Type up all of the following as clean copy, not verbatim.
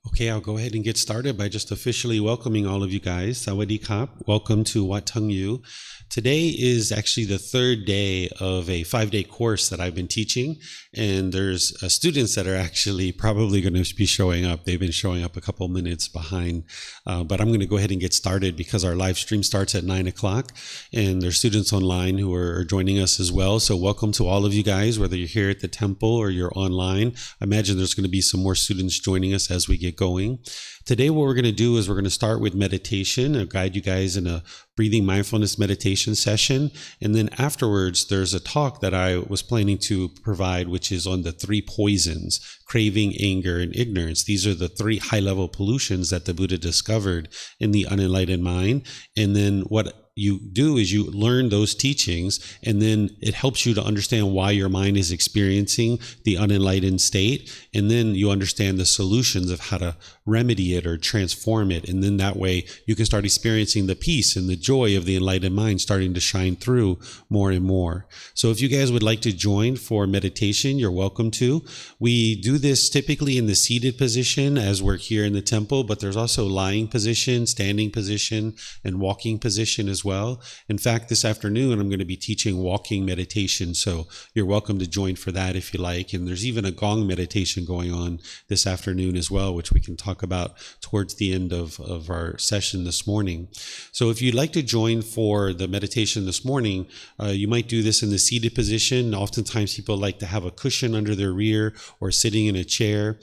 Okay, I'll go ahead and get started by just officially welcoming all of you guys. Sawadee Kap. Welcome to Wat Tung Yu. Today is actually the third day of a 5-day course that I've been teaching, and there's students that are actually probably going to be showing up. They've been showing up a couple minutes behind, but I'm going to go ahead and get started because our live stream starts at 9 o'clock, and there's students online who are joining us as well. So welcome to all of you guys, whether you're here at the temple or you're online. I imagine there's going to be some more students joining us as we get going. Today, what we're going to do is we're going to start with meditation. I'll guide you guys in a breathing mindfulness meditation session. And then afterwards, there's a talk that I was planning to provide, which is on the 3 poisons: craving, anger, and ignorance. These are the 3 high-level pollutions that the Buddha discovered in the unenlightened mind. And then what you do is you learn those teachings, and then it helps you to understand why your mind is experiencing the unenlightened state. And then you understand the solutions of how to remedy it or transform it. And then that way you can start experiencing the peace and the joy of the enlightened mind starting to shine through more and more. So if you guys would like to join for meditation, you're welcome to. We do this typically in the seated position as we're here in the temple, but there's also lying position, standing position, and walking position as well. In fact, this afternoon, I'm going to be teaching walking meditation. So you're welcome to join for that if you like. And there's even a gong meditation going on this afternoon as well, which we can talk about towards the end of our session this morning. So if you'd like to join for the meditation this morning, you might do this in the seated position. Oftentimes people like to have a cushion under their rear or sitting in a chair.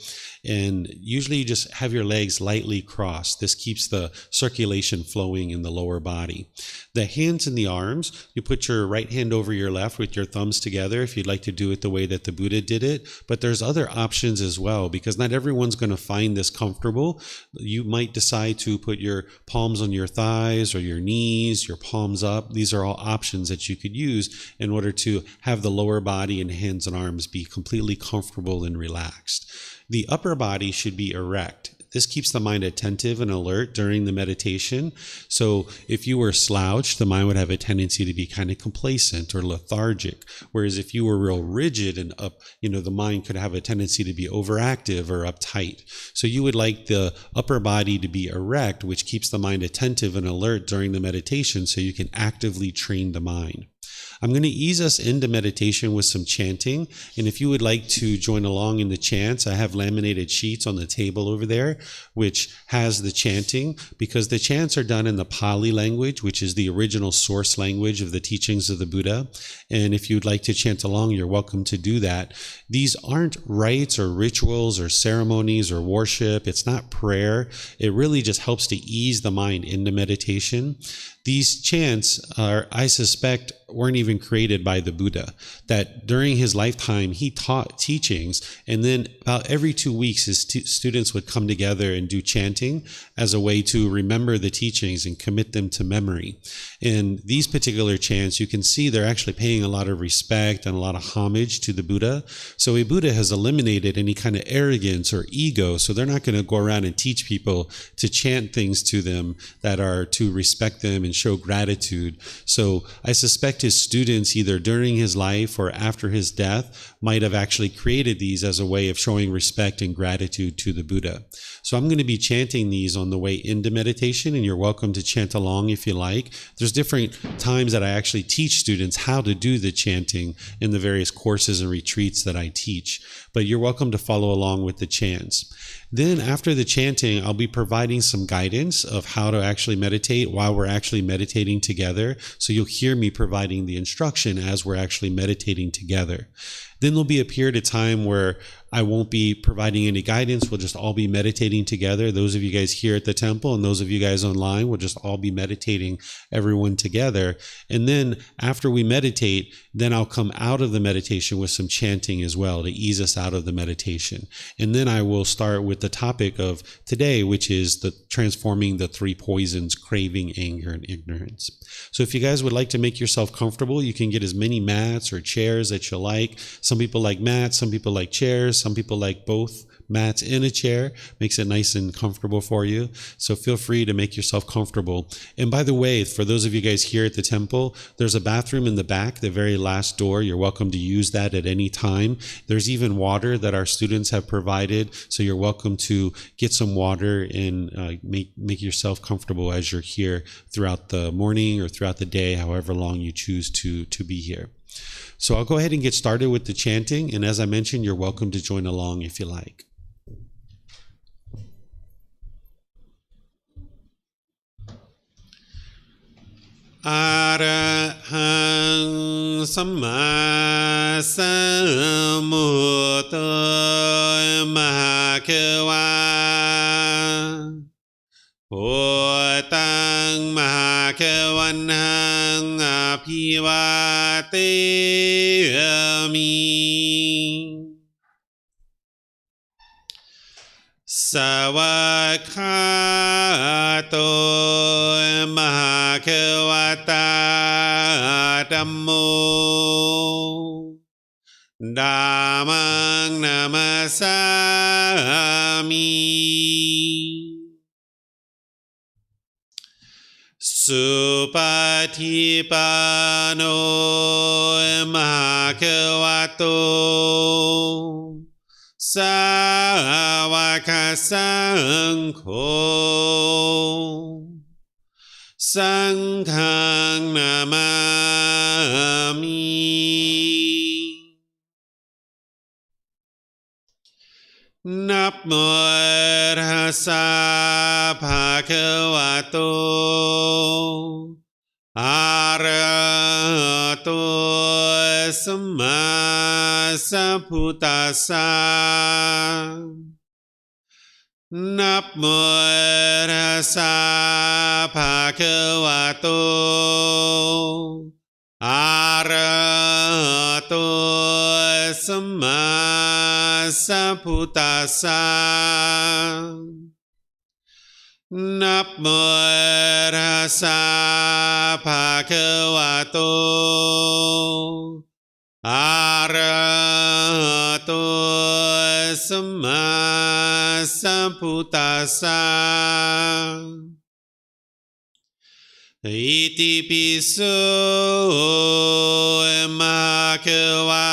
And usually you just have your legs lightly crossed. This keeps the circulation flowing in the lower body. The hands and the arms, you put your right hand over your left with your thumbs together if you'd like to do it the way that the Buddha did it. But there's other options as well, because not everyone's going to find this comfortable. You might decide to put your palms on your thighs or your knees, your palms up. These are all options that you could use in order to have the lower body and hands and arms be completely comfortable and relaxed. The upper body should be erect. This keeps the mind attentive and alert during the meditation. So if you were slouched, the mind would have a tendency to be kind of complacent or lethargic. Whereas if you were real rigid and up, the mind could have a tendency to be overactive or uptight. So you would like the upper body to be erect, which keeps the mind attentive and alert during the meditation so you can actively train the mind. I'm going to ease us into meditation with some chanting. And if you would like to join along in the chants, I have laminated sheets on the table over there, which has the chanting, because the chants are done in the Pali language, which is the original source language of the teachings of the Buddha. And if you'd like to chant along, you're welcome to do that. These aren't rites or rituals or ceremonies or worship. It's not prayer. It really just helps to ease the mind into meditation. These chants are, I suspect, weren't even created by the Buddha. That during his lifetime, he taught teachings, and then about every 2 weeks, his students would come together and do chanting as a way to remember the teachings and commit them to memory. And these particular chants, you can see they're actually paying a lot of respect and a lot of homage to the Buddha. So a Buddha has eliminated any kind of arrogance or ego, so they're not going to go around and teach people to chant things to them that are to respect them and show gratitude. So I suspect his students, either during his life or after his death, might have actually created these as a way of showing respect and gratitude to the Buddha. So I'm going to be chanting these on the way into meditation, and you're welcome to chant along if you like. There's different times that I actually teach students how to do the chanting in the various courses and retreats that I teach, but you're welcome to follow along with the chants. Then after the chanting, I'll be providing some guidance of how to actually meditate while we're actually meditating together. So you'll hear me providing the instruction as we're actually meditating together. Then there'll be a period of time where I won't be providing any guidance. We'll just all be meditating together. Those of you guys here at the temple and those of you guys online, we'll just all be meditating, everyone together. And then after we meditate, then I'll come out of the meditation with some chanting as well to ease us out of the meditation. And then I will start with the topic of today, which is the transforming the 3 poisons: craving, anger, and ignorance. So if you guys would like to make yourself comfortable, you can get as many mats or chairs that you like. Some people like mats, some people like chairs, some people like both mats in a chair. Makes it nice and comfortable for you. So feel free to make yourself comfortable. And by the way, for those of you guys here at the temple, there's a bathroom in the back, the very last door. You're welcome to use that at any time. There's even water that our students have provided. So you're welcome to get some water and make yourself comfortable as you're here throughout the morning or throughout the day, however long you choose to be here. So I'll go ahead and get started with the chanting. And as I mentioned, you're welcome to join along if you like. Arahang Samma Sambuddho Mahakawa Bhutang Mahakavanhang Abhivateyami Savakhato Mahakavata Dhammo Dhammang Namasami Supatipano Mahakavato Sāvaka Saṅkho Saṅghang Namami Namo Tassa Bhagavato Arahato Samma Sambuddhassa Namo Tassa Bhagavato Arahato Samma Sambuddhassa Namo Tassa Bhagavato Arahato Samma Sambuddhassa Iti piso Mahakawa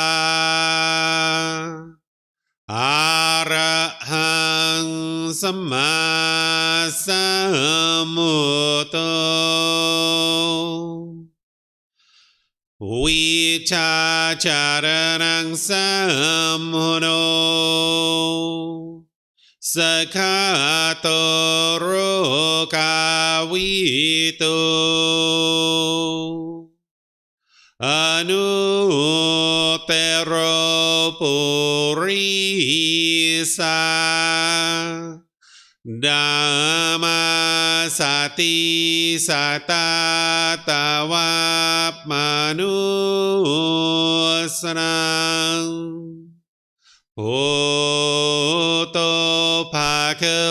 Arahang Samma Sambuddho Vichacharanang Sambuddho Sakhato Rokavito Anuttaro Purisa Dhamma Sati Satatawap Manusanang Bhutto Bhagavati.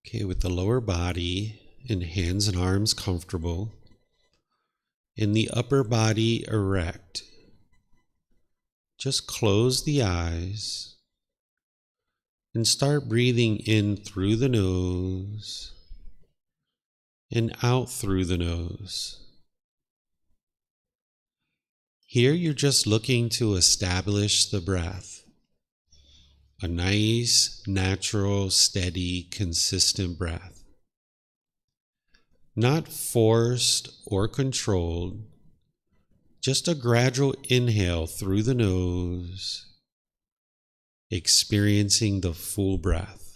Okay, with the lower body and hands and arms comfortable, and the upper body erect, just close the eyes and start breathing in through the nose and out through the nose. Here you're just looking to establish the breath, a nice, natural, steady, consistent breath. Not forced or controlled, just a gradual inhale through the nose, experiencing the full breath.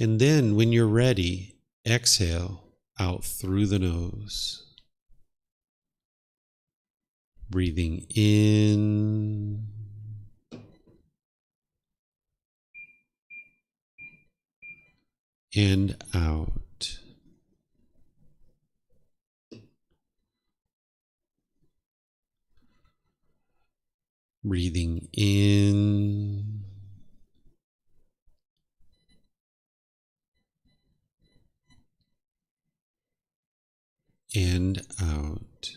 And then when you're ready, exhale out through the nose. Breathing in and out. Breathing in and out.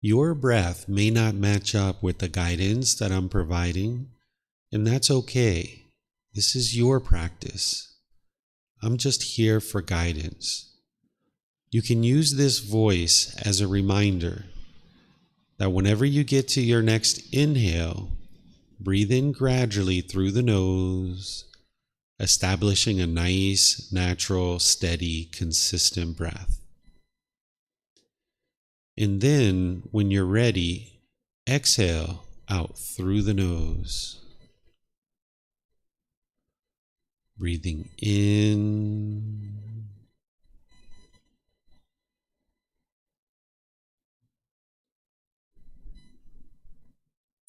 Your breath may not match up with the guidance that I'm providing, and that's okay. This is your practice. I'm just here for guidance. You can use this voice as a reminder that whenever you get to your next inhale, breathe in gradually through the nose, establishing a nice, natural, steady, consistent breath. And then, when you're ready, exhale out through the nose. Breathing in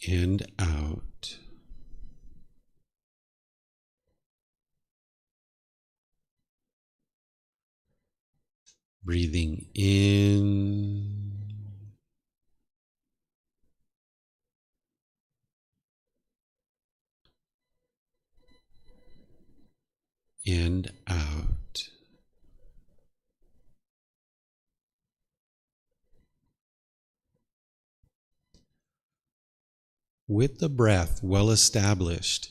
and out. Breathing in and out. With the breath well established,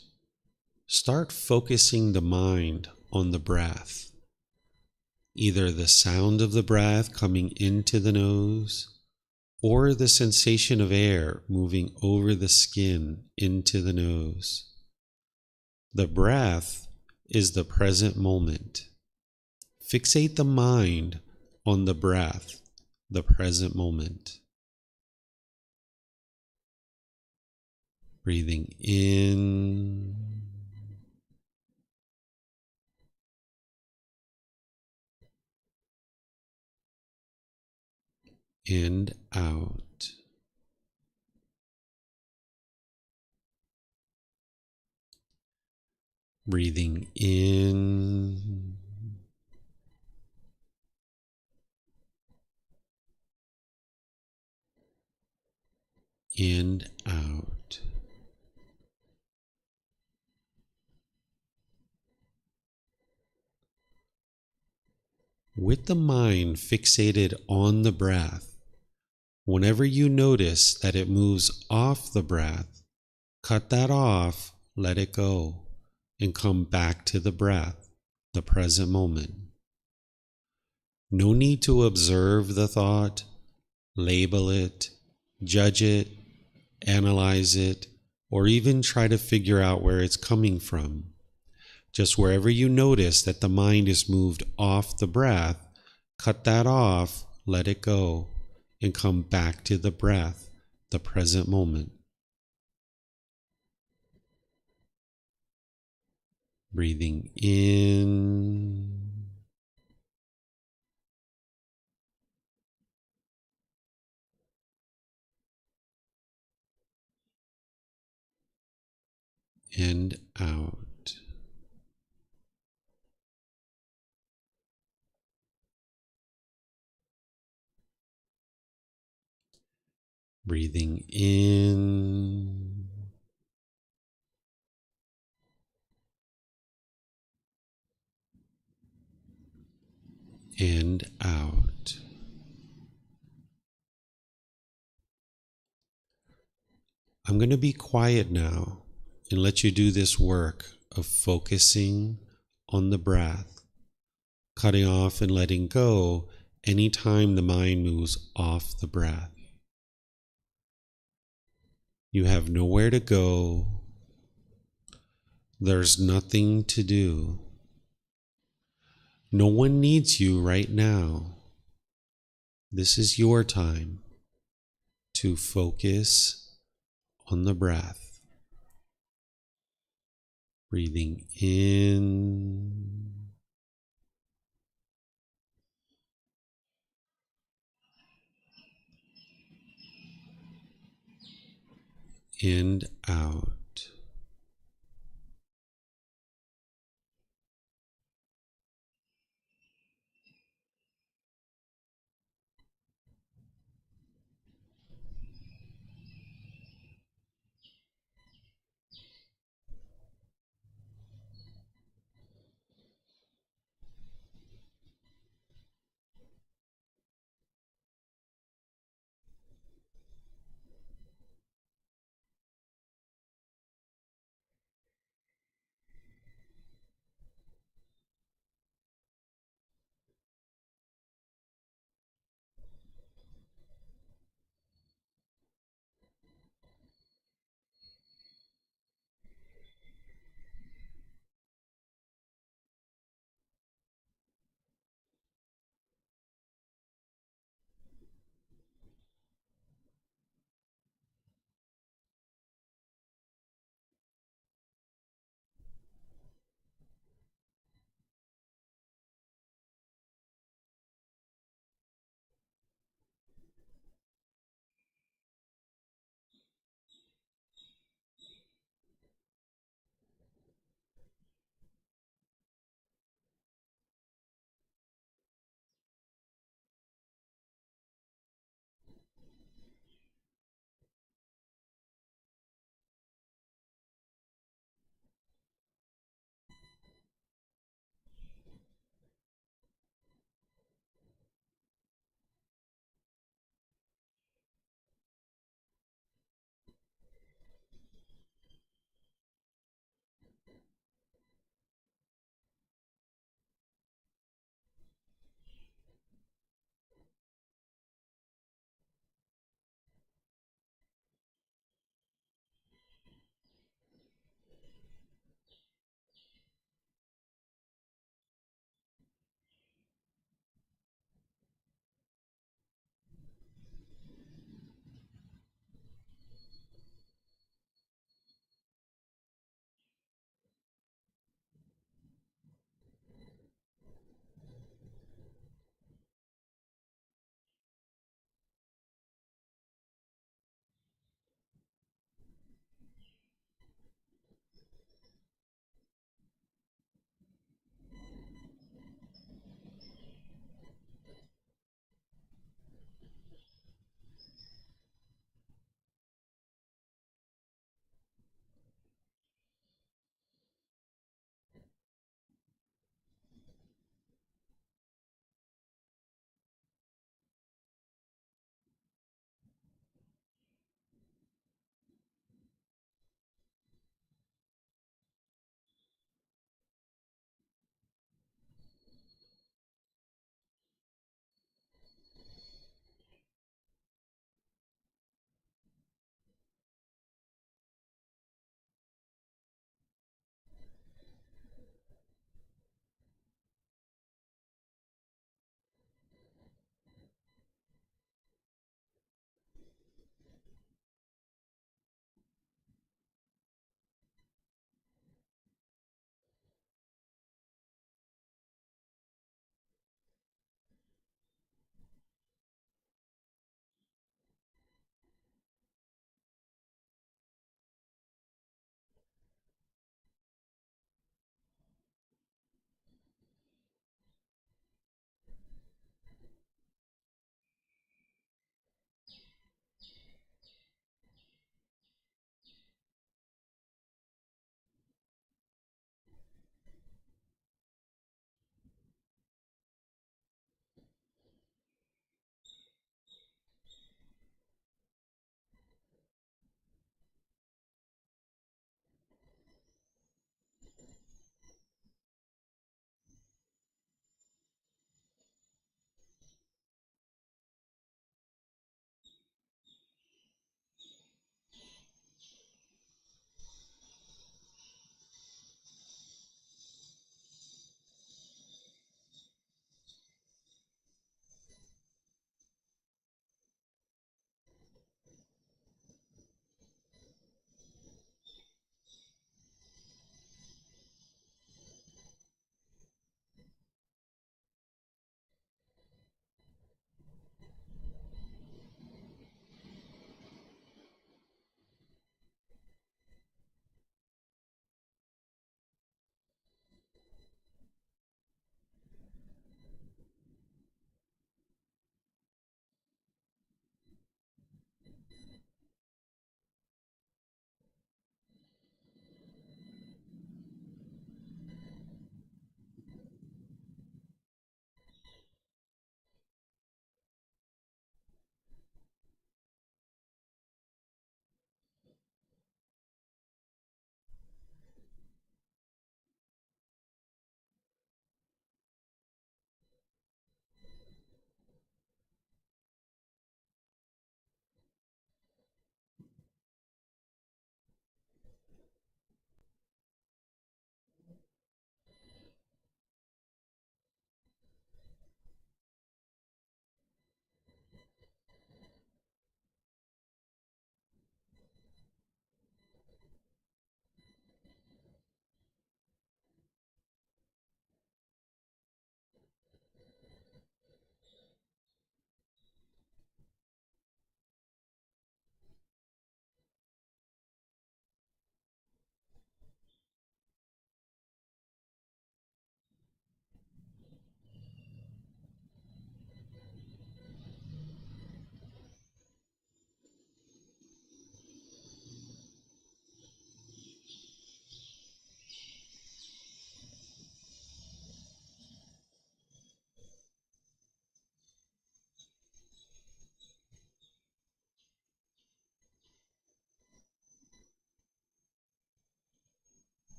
start focusing the mind on the breath, either the sound of the breath coming into the nose or the sensation of air moving over the skin into the nose. The breath is the present moment. Fixate the mind on the breath, the present moment. Breathing in and out. Breathing in and out. With the mind fixated on the breath, whenever you notice that it moves off the breath, cut that off, let it go, and come back to the breath, the present moment. No need to observe the thought, label it, judge it, analyze it, or even try to figure out where it's coming from. Just wherever you notice that the mind is moved off the breath, cut that off, let it go, and come back to the breath, the present moment. Breathing in and out. Breathing in and out. I'm going to be quiet now and let you do this work of focusing on the breath, cutting off and letting go anytime the mind moves off the breath. You have nowhere to go. There's nothing to do. No one needs you right now. This is your time to focus on the breath. Breathing in and out.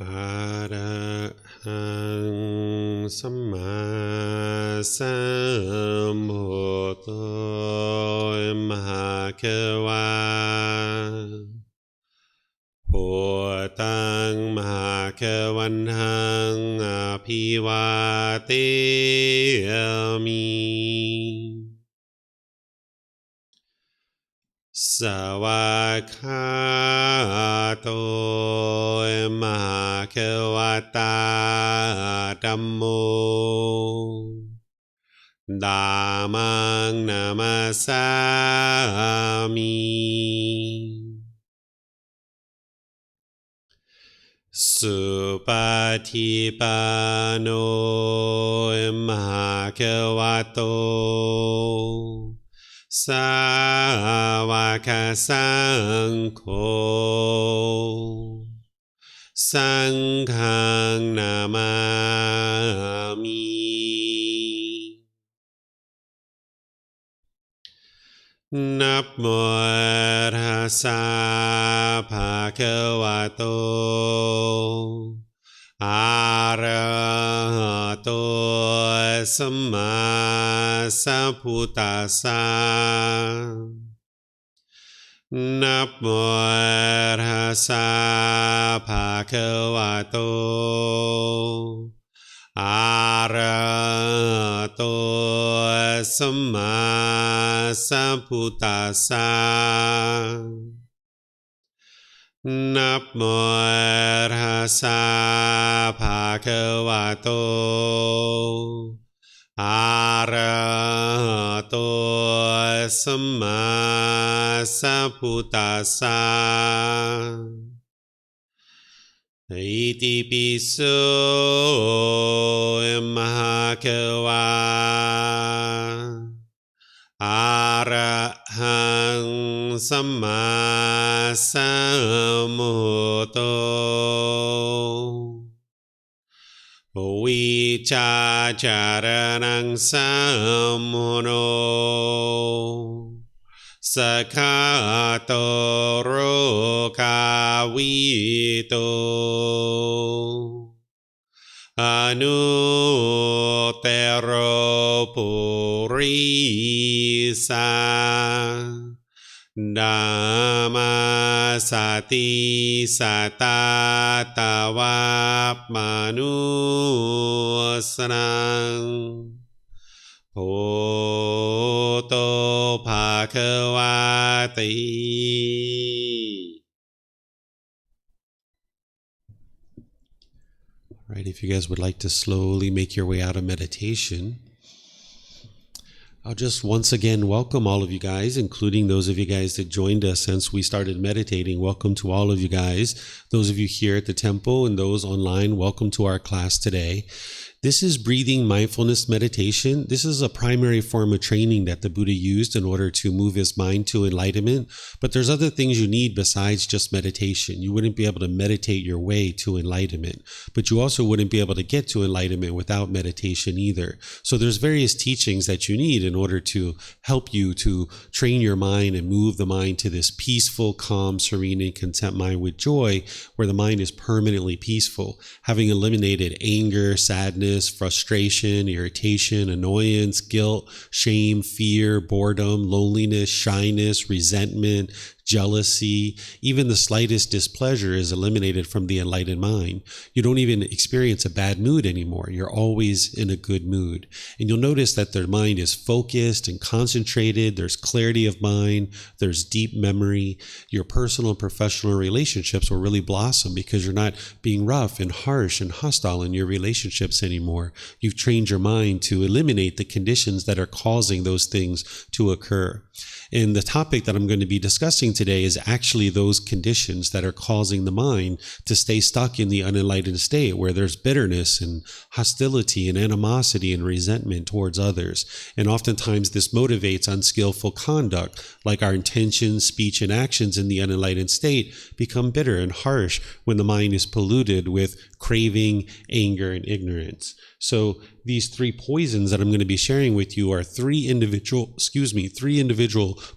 อะระหังสัมมาสัมพุทโธมหาเขวาพุทธังมหาเขวันหังอภิวาเทมิสวากขาโตมหาเขวตาธัมโมธัมมังนามัสสามิสุปฏิปันโนมหาเขวโตสาวกสังโฆสังฆังนามามินะโมตัสสะภะคะวะโตอะระหะโตสัมมาสัมพุทธัสสะนะโมตัสสะภะคะวะโตอะระหะโตสัมมาสัมพุทธัสสะนะโมตัสสะภะคะวะโตอะระหะโตสัมมาสัมพุทธัสสะอิติปิโสมหาเขวาอะระหังสัมมาสัมพุทโธวิชาจารณังสัมมุโนสกขาโตโรกาวิโตอนุเตโรปุริสาธัมมาสติสัตตาตวะมนุสนังพุทโธภะคะวะติ Right, if you guys would like to slowly make your way out of meditation, I'll just once again welcome all of you guys, including those of you guys that joined us since we started meditating. Welcome to all of you guys. Those of you here at the temple and those online, welcome to our class today. This is Breathing Mindfulness Meditation. This is a primary form of training that the Buddha used in order to move his mind to enlightenment. But there's other things you need besides just meditation. You wouldn't be able to meditate your way to enlightenment, but you also wouldn't be able to get to enlightenment without meditation either. So there's various teachings that you need in order to help you to train your mind and move the mind to this peaceful, calm, serene, and content mind with joy, where the mind is permanently peaceful, having eliminated anger, sadness, frustration, irritation, annoyance, guilt, shame, fear, boredom, loneliness, shyness, resentment, jealousy. Even the slightest displeasure is eliminated from the enlightened mind. You don't even experience a bad mood anymore. You're always in a good mood. And you'll notice that their mind is focused and concentrated. There's clarity of mind. There's deep memory. Your personal and professional relationships will really blossom because you're not being rough and harsh and hostile in your relationships anymore. You've trained your mind to eliminate the conditions that are causing those things to occur. And the topic that I'm going to be discussing today is actually those conditions that are causing the mind to stay stuck in the unenlightened state, where there's bitterness and hostility and animosity and resentment towards others. And oftentimes this motivates unskillful conduct, like our intentions, speech, and actions in the unenlightened state become bitter and harsh when the mind is polluted with craving, anger, and ignorance. So these three poisons that I'm going to be sharing with you are three individual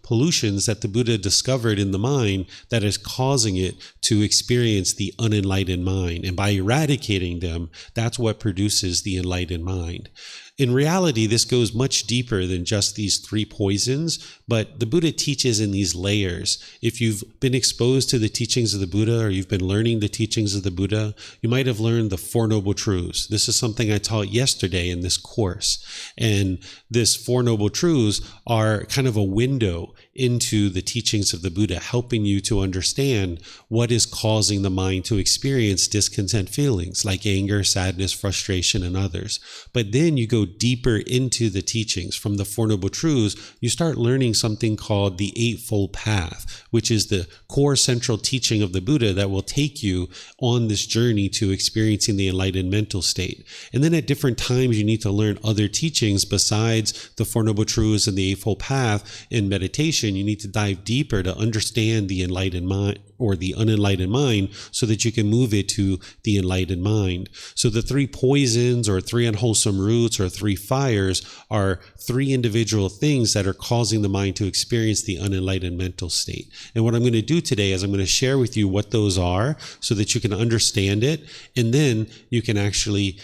pollutions that the Buddha discovered discovered in the mind that is causing it to experience the unenlightened mind. And by eradicating them, that's what produces the enlightened mind. In reality, this goes much deeper than just these 3 poisons, but the Buddha teaches in these layers. If you've been exposed to the teachings of the Buddha, or you've been learning the teachings of the Buddha, you might have learned the 4 Noble Truths. This is something I taught yesterday in this course. And this 4 Noble Truths are kind of a window into the teachings of the Buddha, helping you to understand what is causing the mind to experience discontent feelings like anger, sadness, frustration, and others. But then you go deeper into the teachings. From the 4 Noble Truths, you start learning something called the Eightfold Path, which is the core central teaching of the Buddha that will take you on this journey to experiencing the enlightened mental state. And then at different times, you need to learn other teachings besides the 4 Noble Truths and the Eightfold Path. In meditation, you need to dive deeper to understand the enlightened mind or the unenlightened mind so that you can move it to the enlightened mind. So the 3 poisons or 3 unwholesome roots or 3 fires are 3 individual things that are causing the mind to experience the unenlightened mental state. And what I'm going to do today is I'm going to share with you what those are so that you can understand it, and then you can actually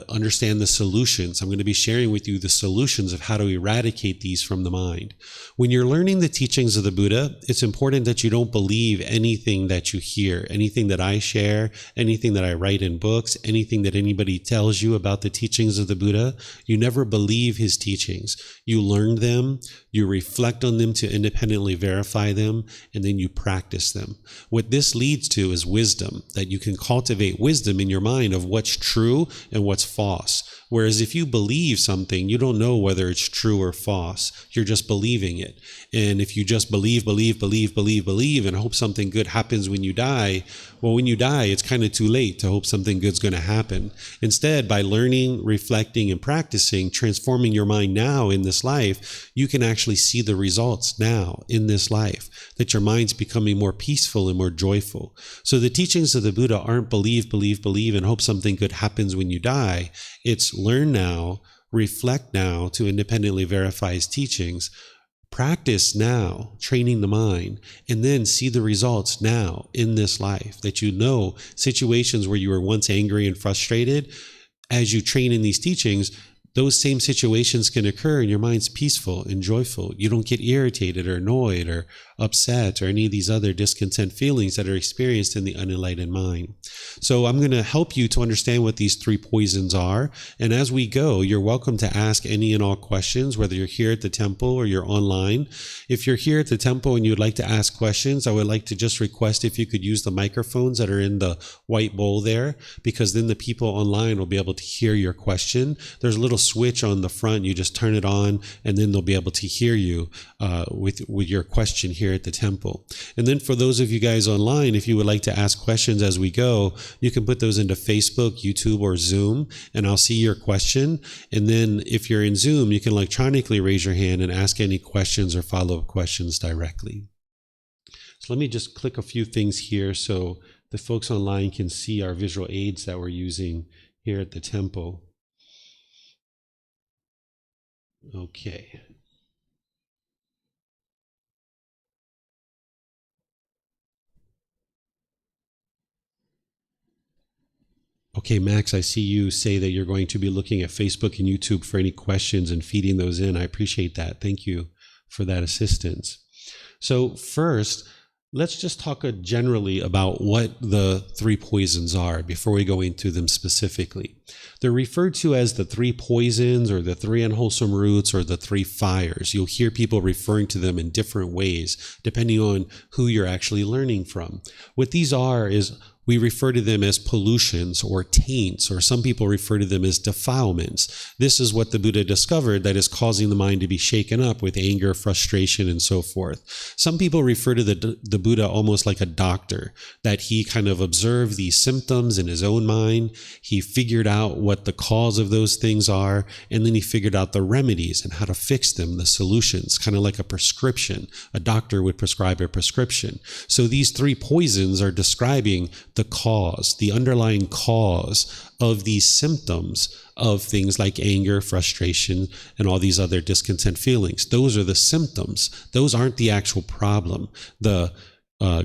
understand the solutions. I'm going to be sharing with you the solutions of how to eradicate these from the mind. When you're learning the teachings of the Buddha, it's important that you don't believe anything that you hear, anything that I share, anything that I write in books, anything that anybody tells you about the teachings of the Buddha. You never believe his teachings. You learn them, you reflect on them to independently verify them, and then you practice them. What this leads to is wisdom, that you can cultivate wisdom in your mind of what's true and what's false. Whereas if you believe something, you don't know whether it's true or false. You're just believing it. And if you just believe, and hope something good happens when you die, well, when you die, it's kind of too late to hope something good's going to happen. Instead, by learning, reflecting, and practicing, transforming your mind now in this life, you can actually see the results now in this life, that your mind's becoming more peaceful and more joyful. So the teachings of the Buddha aren't believe, and hope something good happens when you die. It's learn now, reflect now to independently verify his teachings, practice now, training the mind, and then see the results now in this life, that you know situations where you were once angry and frustrated, as you train in these teachings, those same situations can occur and your mind's peaceful and joyful. You don't get irritated or annoyed or upset or any of these other discontent feelings that are experienced in the unenlightened mind. So I'm going to help you to understand what these 3 poisons are. And as we go, you're welcome to ask any and all questions, whether you're here at the temple or you're online. If you're here at the temple and you'd like to ask questions, I would like to just request if you could use the microphones that are in the white bowl there, because then the people online will be able to hear your question. There's a little switch on the front. You just turn it on, and then they'll be able to hear you with your question here at the temple. And then for those of you guys online, if you would like to ask questions as we go, you can put those into Facebook, YouTube, or Zoom, and I'll see your question. And then if you're in Zoom, you can electronically raise your hand and ask any questions or follow-up questions directly. So let me just click a few things here so the folks online can see our visual aids that we're using here at the temple. Okay. Okay, Max, I see you say that you're going to be looking at Facebook and YouTube for any questions and feeding those in. I appreciate that. Thank you for that assistance. So first, let's just talk generally about what the 3 poisons are before we go into them specifically. They're referred to as the 3 poisons or the 3 unwholesome roots or the 3 fires. You'll hear people referring to them in different ways, depending on who you're actually learning from. What these are is we refer to them as pollutions or taints, or some people refer to them as defilements. This is what the Buddha discovered that is causing the mind to be shaken up with anger, frustration, and so forth. Some people refer to the Buddha almost like a doctor, that he kind of observed these symptoms in his own mind. He figured out what the cause of those things are, and then he figured out the remedies and how to fix them, the solutions, kind of like a prescription. A doctor would prescribe a prescription. So these 3 poisons are describing the cause, the underlying cause of these symptoms of things like anger, frustration, and all these other discontent feelings. Those are the symptoms. Those aren't the actual problem. The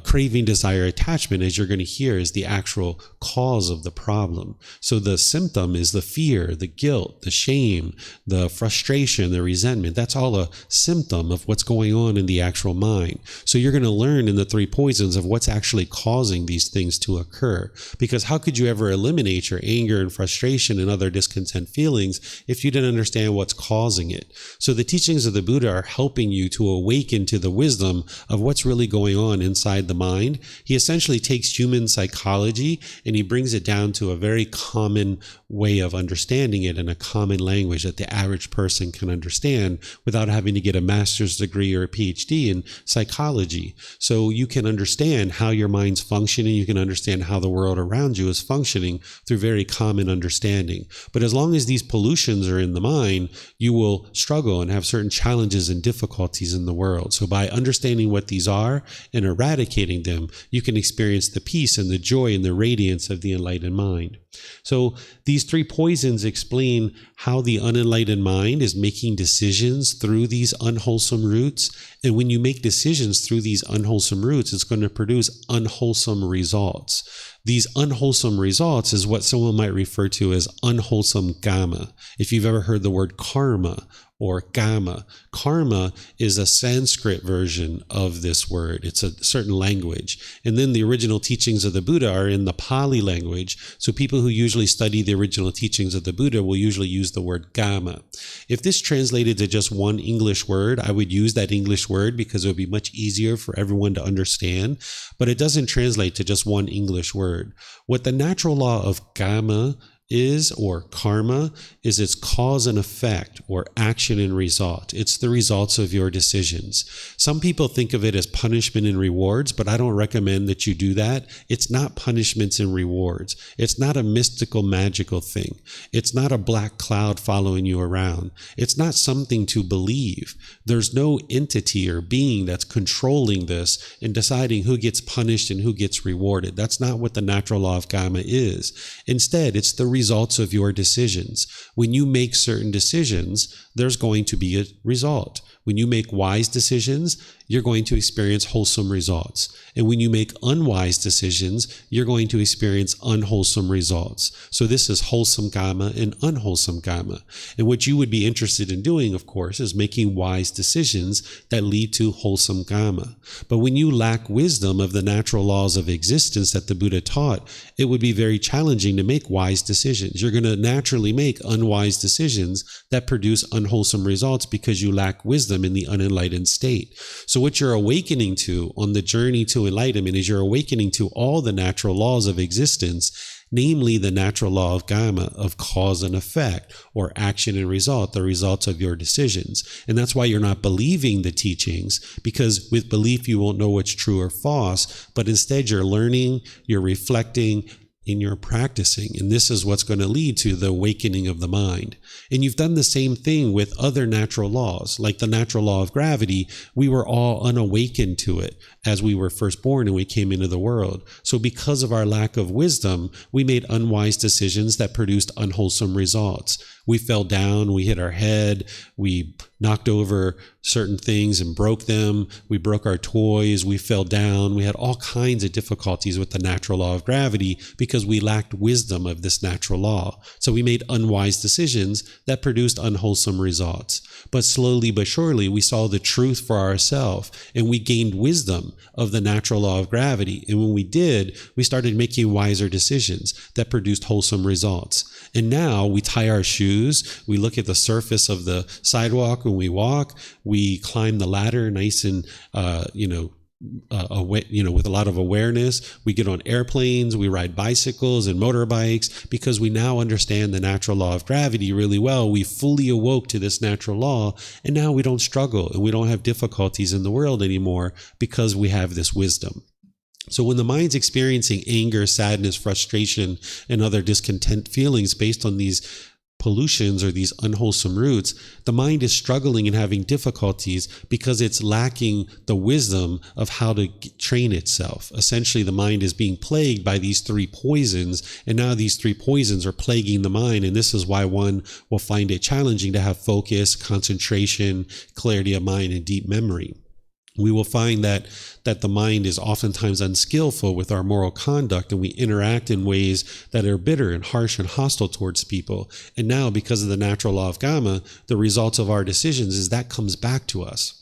craving, desire, attachment, as you're going to hear, is the actual cause of the problem. So the symptom is the fear, the guilt, the shame, the frustration, the resentment. That's all a symptom of what's going on in the actual mind. So you're going to learn in the 3 poisons of what's actually causing these things to occur. Because how could you ever eliminate your anger and frustration and other discontent feelings if you didn't understand what's causing it? So the teachings of the Buddha are helping you to awaken to the wisdom of what's really going on inside the mind. He essentially takes human psychology and he brings it down to a very common way of understanding it in a common language that the average person can understand without having to get a master's degree or a PhD in psychology. So you can understand how your mind's functioning. You can understand how the world around you is functioning through very common understanding. But as long as these pollutions are in the mind, you will struggle and have certain challenges and difficulties in the world. So by understanding what these are and eradicating them, you can experience the peace and the joy and the radiance of the enlightened mind. So these 3 poisons explain how the unenlightened mind is making decisions through these unwholesome roots. And when you make decisions through these unwholesome roots, it's going to produce unwholesome results. These unwholesome results is what someone might refer to as unwholesome karma. If you've ever heard the word karma or kama, karma is a Sanskrit version of this word. It's a certain language. And then the original teachings of the Buddha are in the Pali language. So people who usually study the original teachings of the Buddha will usually use the word kama. If this translated to just one English word, I would use that English word because it would be much easier for everyone to understand. But it doesn't translate to just one English word. What the natural law of kama is, or karma, is its cause and effect, or action and result. It's the results of your decisions. Some people think of it as punishment and rewards, but I don't recommend that you do that. It's not punishments and rewards. It's not a mystical, magical thing. It's not a black cloud following you around. It's not something to believe. There's no entity or being that's controlling this and deciding who gets punished and who gets rewarded. That's not what the natural law of karma is. Instead, it's the results of your decisions. When you make certain decisions, there's going to be a result. When you make wise decisions, you're going to experience wholesome results. And when you make unwise decisions, you're going to experience unwholesome results. So this is wholesome karma and unwholesome karma. And what you would be interested in doing, of course, is making wise decisions that lead to wholesome karma. But when you lack wisdom of the natural laws of existence that the Buddha taught, it would be very challenging to make wise decisions. You're going to naturally make unwise decisions that produce unwholesome results because you lack wisdom in the unenlightened state. So what you're awakening to on the journey to enlightenment is you're awakening to all the natural laws of existence, namely the natural law of karma, of cause and effect, or action and result, the results of your decisions. And that's why you're not believing the teachings, because with belief you won't know what's true or false, but instead you're learning, you're reflecting, and you're practicing. And this is what's going to lead to the awakening of the mind. And you've done the same thing with other natural laws, like the natural law of gravity. We were all unawakened to it as we were first born and we came into the world. So because of our lack of wisdom, we made unwise decisions that produced unwholesome results. We fell down, we hit our head, we knocked over certain things and broke them. We broke our toys, we fell down. We had all kinds of difficulties with the natural law of gravity because we lacked wisdom of this natural law. So we made unwise decisions that produced unwholesome results. But slowly but surely, we saw the truth for ourselves and we gained wisdom of the natural law of gravity. And when we did, we started making wiser decisions that produced wholesome results. And now we tie our shoes, we look at the surface of the sidewalk when we walk, we climb the ladder nice and, with a lot of awareness. We get on airplanes, we ride bicycles and motorbikes because we now understand the natural law of gravity really well. We fully awoke to this natural law, and now we don't struggle and we don't have difficulties in the world anymore because we have this wisdom. So when the mind's experiencing anger, sadness, frustration, and other discontent feelings based on these pollutions or these unwholesome roots, the mind is struggling and having difficulties because it's lacking the wisdom of how to train itself. Essentially, the mind is being plagued by these three poisons, and now these three poisons are plaguing the mind, and this is why one will find it challenging to have focus, concentration, clarity of mind, and deep memory. We will find that the mind is oftentimes unskillful with our moral conduct, and we interact in ways that are bitter and harsh and hostile towards people. And now, because of the natural law of karma, the results of our decisions is that comes back to us.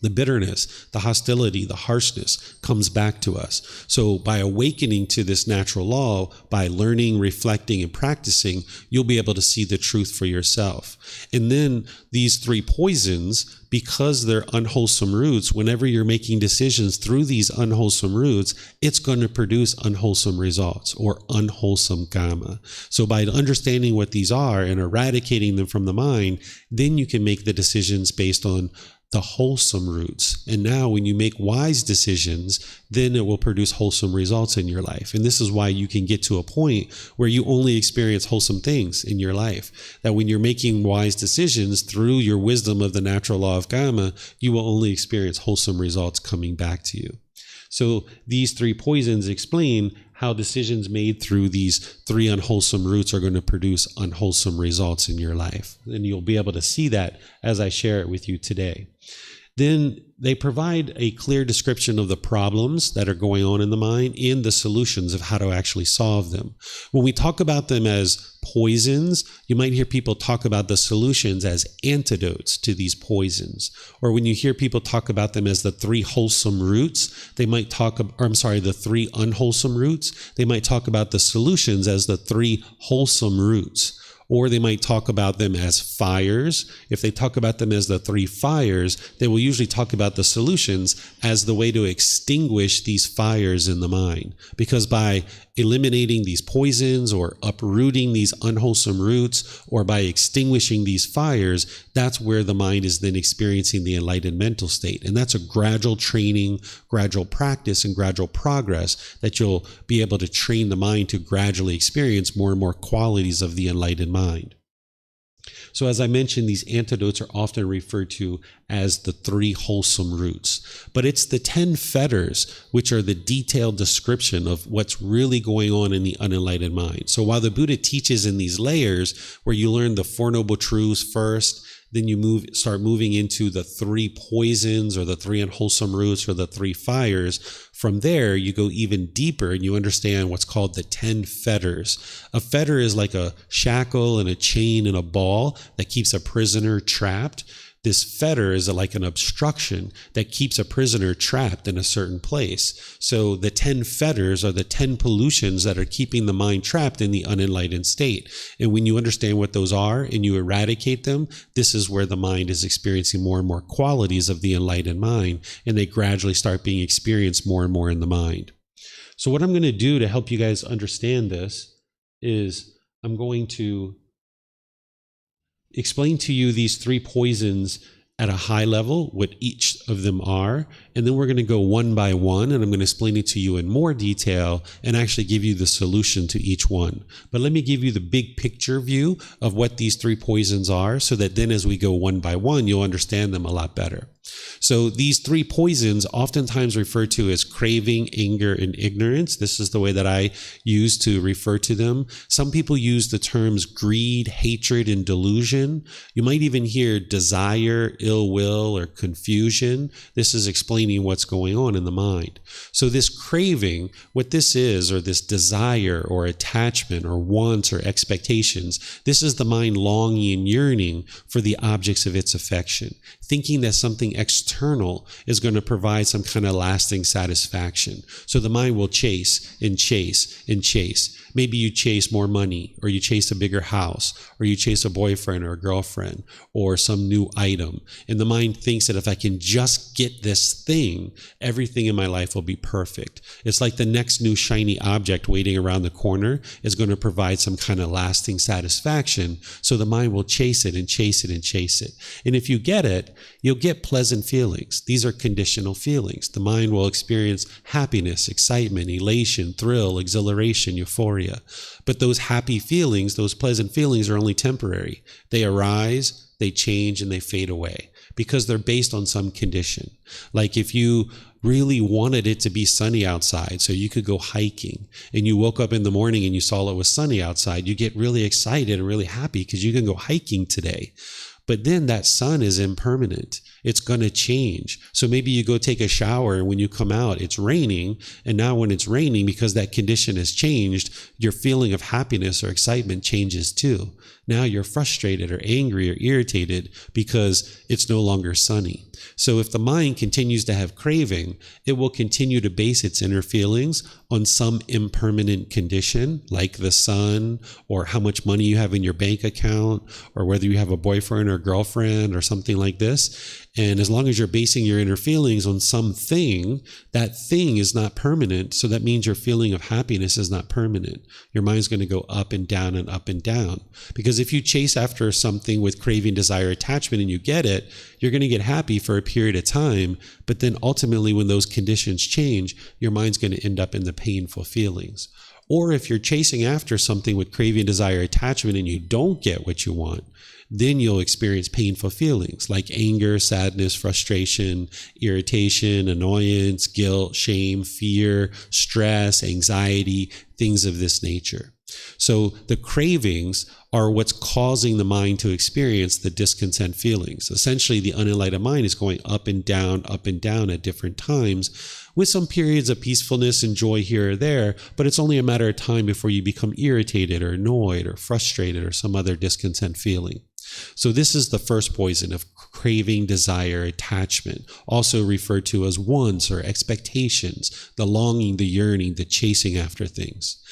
The bitterness, the hostility, the harshness comes back to us. So by awakening to this natural law, by learning, reflecting, and practicing, you'll be able to see the truth for yourself. And then these three poisons, because they're unwholesome roots, whenever you're making decisions through these unwholesome roots, it's going to produce unwholesome results or unwholesome karma. So by understanding what these are and eradicating them from the mind, then you can make the decisions based on the wholesome roots. And now when you make wise decisions, then it will produce wholesome results in your life. And this is why you can get to a point where you only experience wholesome things in your life. That when you're making wise decisions through your wisdom of the natural law of karma, you will only experience wholesome results coming back to you. So these three poisons explain how decisions made through these three unwholesome roots are going to produce unwholesome results in your life. And you'll be able to see that as I share it with you today. Then they provide a clear description of the problems that are going on in the mind and the solutions of how to actually solve them. When we talk about them as poisons, you might hear people talk about the solutions as antidotes to these poisons. Or when you hear people talk about them as the three wholesome roots, they might talk, the three unwholesome roots, they might talk about the solutions as the three wholesome roots. Or they might talk about them as fires. If they talk about them as the three fires, they will usually talk about the solutions as the way to extinguish these fires in the mind. Because by eliminating these poisons or uprooting these unwholesome roots or by extinguishing these fires, that's where the mind is then experiencing the enlightened mental state. And that's a gradual training, gradual practice, and gradual progress that you'll be able to train the mind to gradually experience more and more qualities of the enlightened mind. So as I mentioned, these antidotes are often referred to as the three wholesome roots. But it's the 10 fetters, which are the detailed description of what's really going on in the unenlightened mind. So while the Buddha teaches in these layers, where you learn the Four Noble Truths first, then you start moving into the three poisons or the three unwholesome roots or the three fires. From there, you go even deeper and you understand what's called the 10 fetters. A fetter is like a shackle and a chain and a ball that keeps a prisoner trapped. This fetter is like an obstruction that keeps a prisoner trapped in a certain place. So the 10 fetters are the 10 pollutions that are keeping the mind trapped in the unenlightened state. And when you understand what those are and you eradicate them, this is where the mind is experiencing more and more qualities of the enlightened mind, and they gradually start being experienced more and more in the mind. So what I'm going to do to help you guys understand this is I'm going to explain to you these three poisons at a high level, what each of them are, and then we're going to go one by one, and I'm going to explain it to you in more detail and actually give you the solution to each one. But let me give you the big picture view of what these three poisons are, so that then as we go one by one, you'll understand them a lot better. So these three poisons, oftentimes referred to as craving, anger, and ignorance. This is the way that I use to refer to them. Some people use the terms greed, hatred, and delusion. You might even hear desire, ill will, or confusion. This is explaining what's going on in the mind. So this craving, what this is, or this desire or attachment or wants or expectations, this is the mind longing and yearning for the objects of its affection, thinking that something external is going to provide some kind of lasting satisfaction. So the mind will chase and chase and chase. Maybe you chase more money, or you chase a bigger house, or you chase a boyfriend or a girlfriend, or some new item. And the mind thinks that if I can just get this thing, everything in my life will be perfect. It's like the next new shiny object waiting around the corner is going to provide some kind of lasting satisfaction. So the mind will chase it and chase it and chase it. And if you get it, you'll get pleasant feelings. These are conditional feelings. The mind will experience happiness, excitement, elation, thrill, exhilaration, euphoria. But those happy feelings, those pleasant feelings are only temporary. They arise, they change, and they fade away because they're based on some condition. Like if you really wanted it to be sunny outside so you could go hiking, and you woke up in the morning and you saw it was sunny outside, you get really excited and really happy because you can go hiking today. But then that sun is impermanent. It's going to change. So maybe you go take a shower and when you come out, it's raining. And now when it's raining, because that condition has changed, your feeling of happiness or excitement changes too. Now you're frustrated or angry or irritated because it's no longer sunny. So if the mind continues to have craving, it will continue to base its inner feelings on some impermanent condition, like the sun, or how much money you have in your bank account, or whether you have a boyfriend or girlfriend or something like this. And as long as you're basing your inner feelings on something, that thing is not permanent. So that means your feeling of happiness is not permanent. Your mind's going to go up and down and up and down. Because if you chase after something with craving, desire, attachment, and you get it, you're going to get happy for a period of time. But then ultimately, when those conditions change, your mind's going to end up in the painful feelings. Or if you're chasing after something with craving, desire, attachment, and you don't get what you want, then you'll experience painful feelings like anger, sadness, frustration, irritation, annoyance, guilt, shame, fear, stress, anxiety, things of this nature. So the cravings are what's causing the mind to experience the discontent feelings. Essentially, the unenlightened mind is going up and down at different times, with some periods of peacefulness and joy here or there, but it's only a matter of time before you become irritated or annoyed or frustrated or some other discontent feeling. So this is the first poison of craving, desire, attachment, also referred to as wants or expectations, the longing, the yearning, the chasing after things.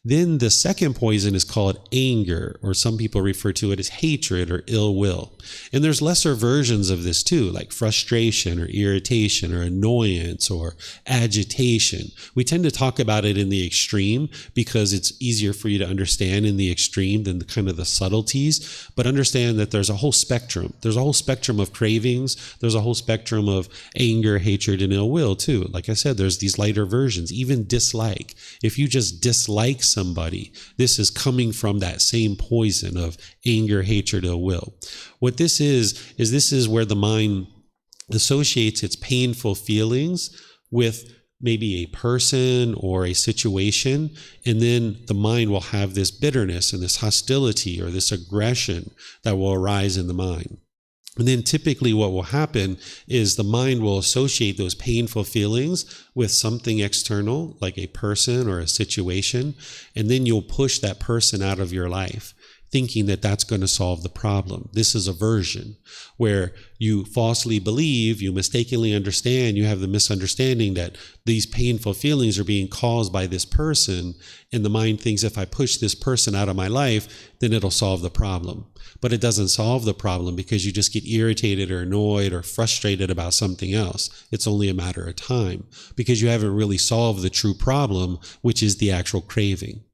Then the second poison is called anger, or some people refer to it as hatred or ill will. And there's lesser versions of this too, like frustration or irritation or annoyance or agitation. We tend to talk about it in the extreme because it's easier for you to understand in the extreme than the kind of the subtleties. But understand that there's a whole spectrum. There's a whole spectrum of cravings. There's a whole spectrum of anger, hatred, and ill will too. Like I said, there's these lighter versions, even dislike. If you just dislike somebody, this is coming from that same poison of anger, hatred, ill will. What this is where the mind associates its painful feelings with maybe a person or a situation, and then the mind will have this bitterness and this hostility or this aggression that will arise in the mind. And then typically what will happen is the mind will associate those painful feelings with something external, like a person or a situation, and then you'll push that person out of your life, thinking that that's going to solve the problem. This is aversion, where you falsely believe, you mistakenly understand, you have the misunderstanding that these painful feelings are being caused by this person, and the mind thinks if I push this person out of my life, then it'll solve the problem. But it doesn't solve the problem because you just get irritated or annoyed or frustrated about something else. It's only a matter of time because you haven't really solved the true problem, which is the actual craving.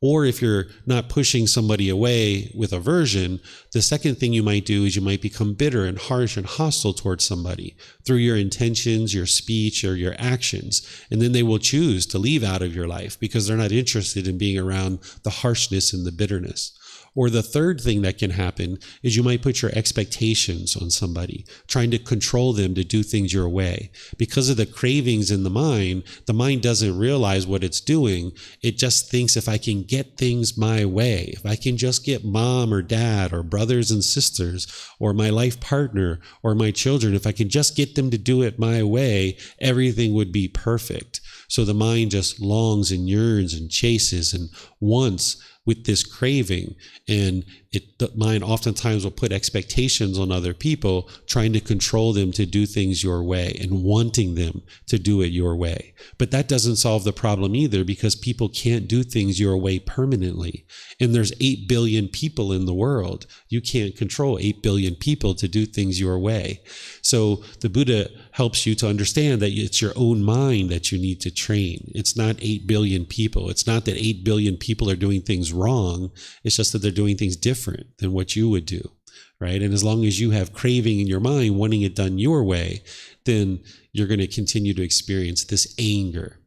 Or if you're not pushing somebody away with aversion, the second thing you might do is you might become bitter and harsh and hostile towards somebody through your intentions, your speech, or your actions. And then they will choose to leave out of your life because they're not interested in being around the harshness and the bitterness. Or the third thing that can happen is you might put your expectations on somebody, trying to control them to do things your way. Because of the cravings in the mind doesn't realize what it's doing. It just thinks if I can get things my way, if I can just get mom or dad or brothers and sisters or my life partner or my children, if I can just get them to do it my way, everything would be perfect. So the mind just longs and yearns and chases and wants with this craving, and the mind oftentimes will put expectations on other people, trying to control them to do things your way and wanting them to do it your way. But that doesn't solve the problem either, because people can't do things your way permanently. And there's 8 billion people in the world. You can't control 8 billion people to do things your way. So the Buddha helps you to understand that it's your own mind that you need to train. It's not 8 billion people. It's not that 8 billion people are doing things wrong. It's just that they're doing things different than what you would do. right? And as long as you have craving in your mind, wanting it done your way, then you're going to continue to experience this anger.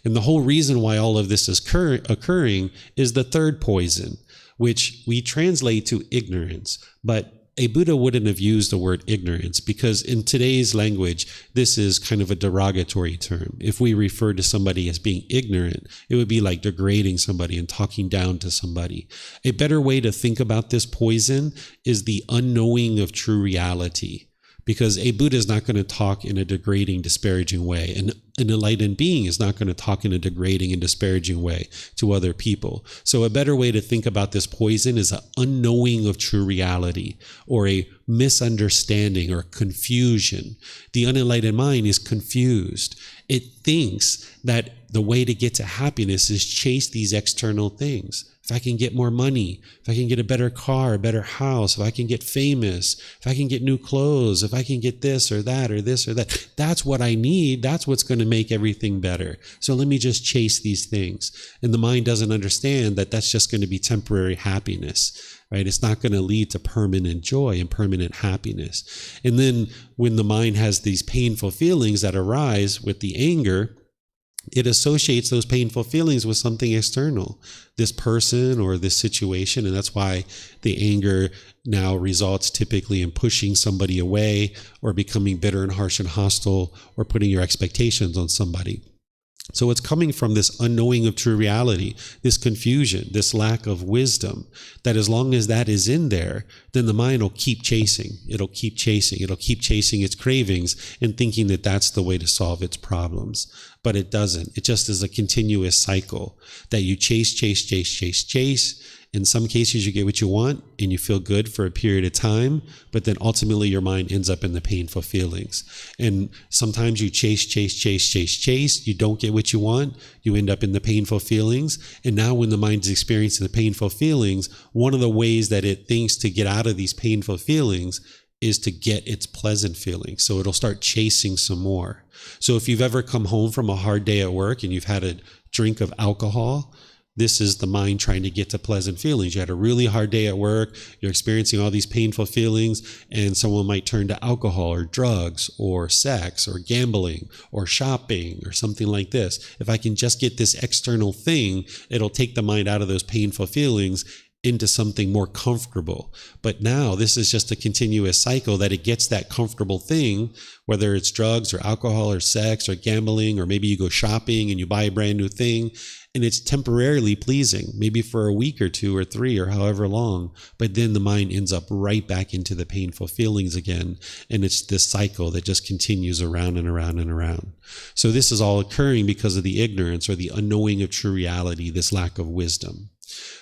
And the whole reason why all of this is occurring is the third poison, which we translate to ignorance. But a Buddha wouldn't have used the word ignorance, because in today's language, this is kind of a derogatory term. If we refer to somebody as being ignorant, it would be like degrading somebody and talking down to somebody. A better way to think about this poison is the unknowing of true reality. Because a Buddha is not going to talk in a degrading, disparaging way. And an enlightened being is not going to talk in a degrading and disparaging way to other people. So a better way to think about this poison is an unknowing of true reality, or a misunderstanding or confusion. The unenlightened mind is confused. It thinks that the way to get to happiness is chase these external things. If I can get more money, if I can get a better car, a better house, if I can get famous, if I can get new clothes, if I can get this or that or this or that, that's what I need. That's what's going to make everything better. So let me just chase these things. And the mind doesn't understand that that's just going to be temporary happiness, right? It's not going to lead to permanent joy and permanent happiness. And then when the mind has these painful feelings that arise with the anger, it associates those painful feelings with something external, this person or this situation. And that's why the anger now results typically in pushing somebody away, or becoming bitter and harsh and hostile, or putting your expectations on somebody. So it's coming from this unknowing of true reality, this confusion, this lack of wisdom, that as long as that is in there, then the mind will keep chasing. It'll keep chasing. It'll keep chasing its cravings and thinking that that's the way to solve its problems. But it doesn't. It just is a continuous cycle that you chase. In some cases, you get what you want and you feel good for a period of time, but then ultimately your mind ends up in the painful feelings. And sometimes you chase. You don't get what you want. You end up in the painful feelings. And now when the mind is experiencing the painful feelings, one of the ways that it thinks to get out of these painful feelings is to get its pleasant feelings. So it'll start chasing some more. So if you've ever come home from a hard day at work and you've had a drink of alcohol, this is the mind trying to get to pleasant feelings. You had a really hard day at work, you're experiencing all these painful feelings, and someone might turn to alcohol or drugs or sex or gambling or shopping or something like this. If I can just get this external thing, it'll take the mind out of those painful feelings into something more comfortable. But now this is just a continuous cycle that it gets that comfortable thing, whether it's drugs or alcohol or sex or gambling, or maybe you go shopping and you buy a brand new thing, and it's temporarily pleasing, maybe for a week or two or three or however long, but then the mind ends up right back into the painful feelings again. And it's this cycle that just continues around and around and around. So this is all occurring because of the ignorance or the unknowing of true reality, this lack of wisdom.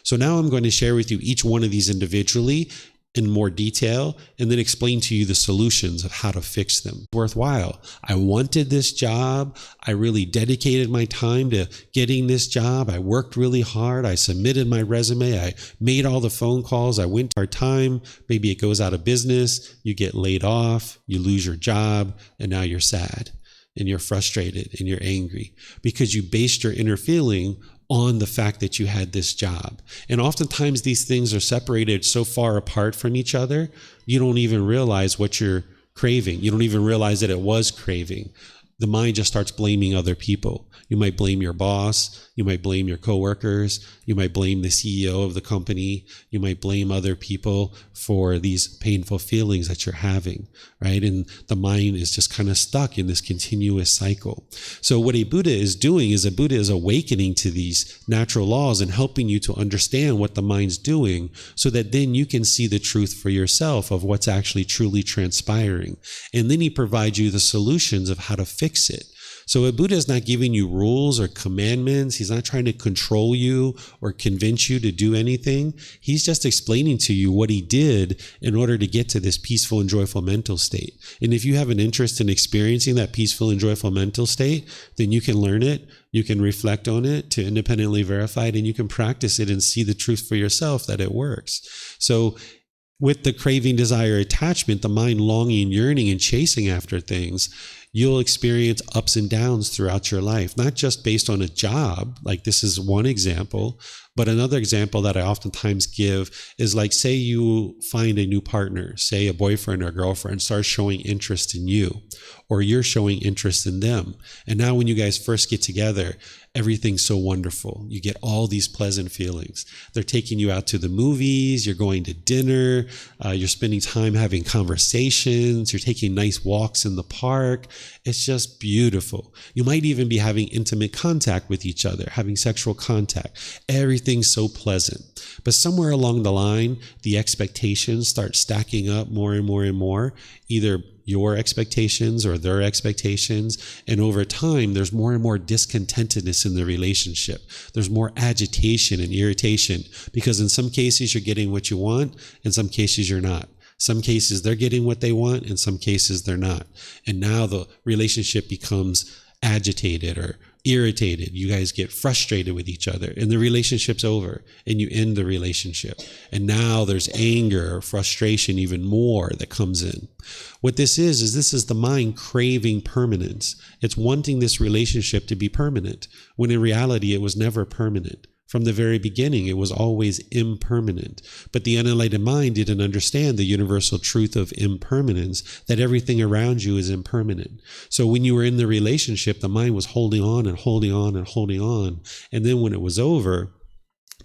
So now I'm going to share with you each one of these individually in more detail, and then explain to you the solutions of how to fix them. Worthwhile. I wanted this job. I really dedicated my time to getting this job. I worked really hard. I submitted my resume. I made all the phone calls. I went our time. Maybe it goes out of business. You get laid off. You lose your job, and now you're sad and you're frustrated and you're angry because you based your inner feeling on the fact that you had this job. And oftentimes these things are separated so far apart from each other, you don't even realize what you're craving. You don't even realize that it was craving. The mind just starts blaming other people. You might blame your boss. You might blame your coworkers. You might blame the CEO of the company. You might blame other people for these painful feelings that you're having, right? And the mind is just kind of stuck in this continuous cycle. So what a Buddha is doing is a Buddha is awakening to these natural laws and helping you to understand what the mind's doing, so that then you can see the truth for yourself of what's actually truly transpiring. And then he provides you the solutions of how to fix it. So a Buddha is not giving you rules or commandments. He's not trying to control you or convince you to do anything. He's just explaining to you what he did in order to get to this peaceful and joyful mental state. And if you have an interest in experiencing that peaceful and joyful mental state, then you can learn it. You can reflect on it to independently verify it, and you can practice it and see the truth for yourself that it works. So with the craving, desire, attachment, the mind longing, yearning, and chasing after things, You'll experience ups and downs throughout your life, not just based on a job, like this is one example, but another example that I oftentimes give is like, say you find a new partner, say a boyfriend or girlfriend starts showing interest in you, or you're showing interest in them. And now when you guys first get together, everything's so wonderful. You get all these pleasant feelings. They're taking you out to the movies, you're going to dinner, you're spending time having conversations, you're taking nice walks in the park. It's just beautiful. You might even be having intimate contact with each other, having sexual contact. Everything's so pleasant. But somewhere along the line, the expectations start stacking up more and more and more, either your expectations or their expectations. And over time, there's more and more discontentedness in the relationship. There's more agitation and irritation because in some cases you're getting what you want, in some cases you're not. Some cases they're getting what they want, in some cases they're not. And now the relationship becomes agitated or irritated. You guys get frustrated with each other and the relationship's over and you end the relationship. And now there's anger or frustration even more that comes in. What this is this is the mind craving permanence. It's wanting this relationship to be permanent when in reality it was never permanent. From the very beginning, it was always impermanent. But the unenlightened mind didn't understand the universal truth of impermanence, that everything around you is impermanent. So when you were in the relationship, the mind was holding on and holding on and holding on. And then when it was over,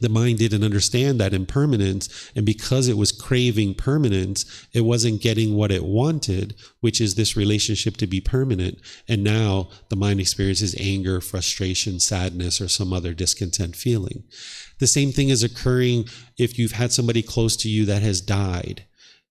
the mind didn't understand that impermanence, and because it was craving permanence, it wasn't getting what it wanted, which is this relationship to be permanent. And now the mind experiences anger, frustration, sadness, or some other discontent feeling. The same thing is occurring if you've had somebody close to you that has died,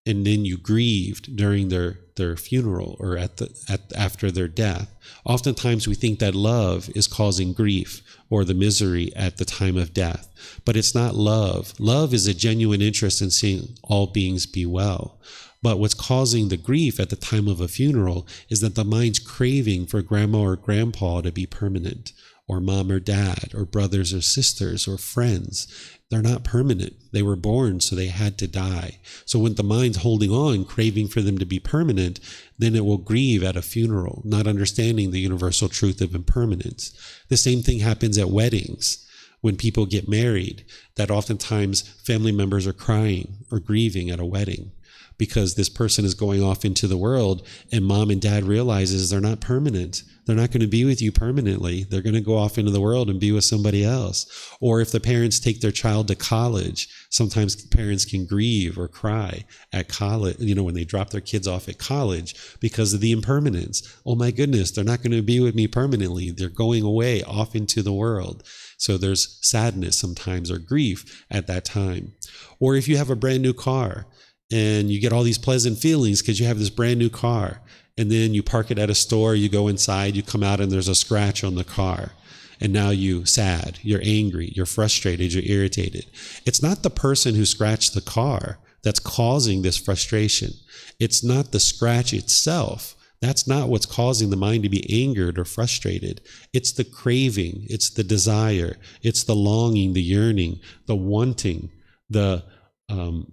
and then you grieved during their funeral or after their death. Oftentimes we think that love is causing grief or the misery at the time of death, but it's not love. Love is a genuine interest in seeing all beings be well. But what's causing the grief at the time of a funeral is that the mind's craving for grandma or grandpa to be permanent, or mom or dad, or brothers or sisters, or friends. They're not permanent. They were born, so they had to die. So when the mind's holding on, craving for them to be permanent, then it will grieve at a funeral, not understanding the universal truth of impermanence. The same thing happens at weddings. When people get married, that oftentimes family members are crying or grieving at a wedding because this person is going off into the world and mom and dad realizes they're not permanent. They're not going to be with you permanently. They're going to go off into the world and be with somebody else. Or if the parents take their child to college, sometimes parents can grieve or cry at college, when they drop their kids off at college because of the impermanence. Oh my goodness, they're not going to be with me permanently. They're going away off into the world. So there's sadness sometimes or grief at that time. Or if you have a brand new car and you get all these pleasant feelings because you have this brand new car, and then you park it at a store, you go inside, you come out and there's a scratch on the car. And now you're sad, you're angry, you're frustrated, you're irritated. It's not the person who scratched the car that's causing this frustration. It's not the scratch itself. That's not what's causing the mind to be angered or frustrated. It's the craving, it's the desire, it's the longing, the yearning, the wanting, the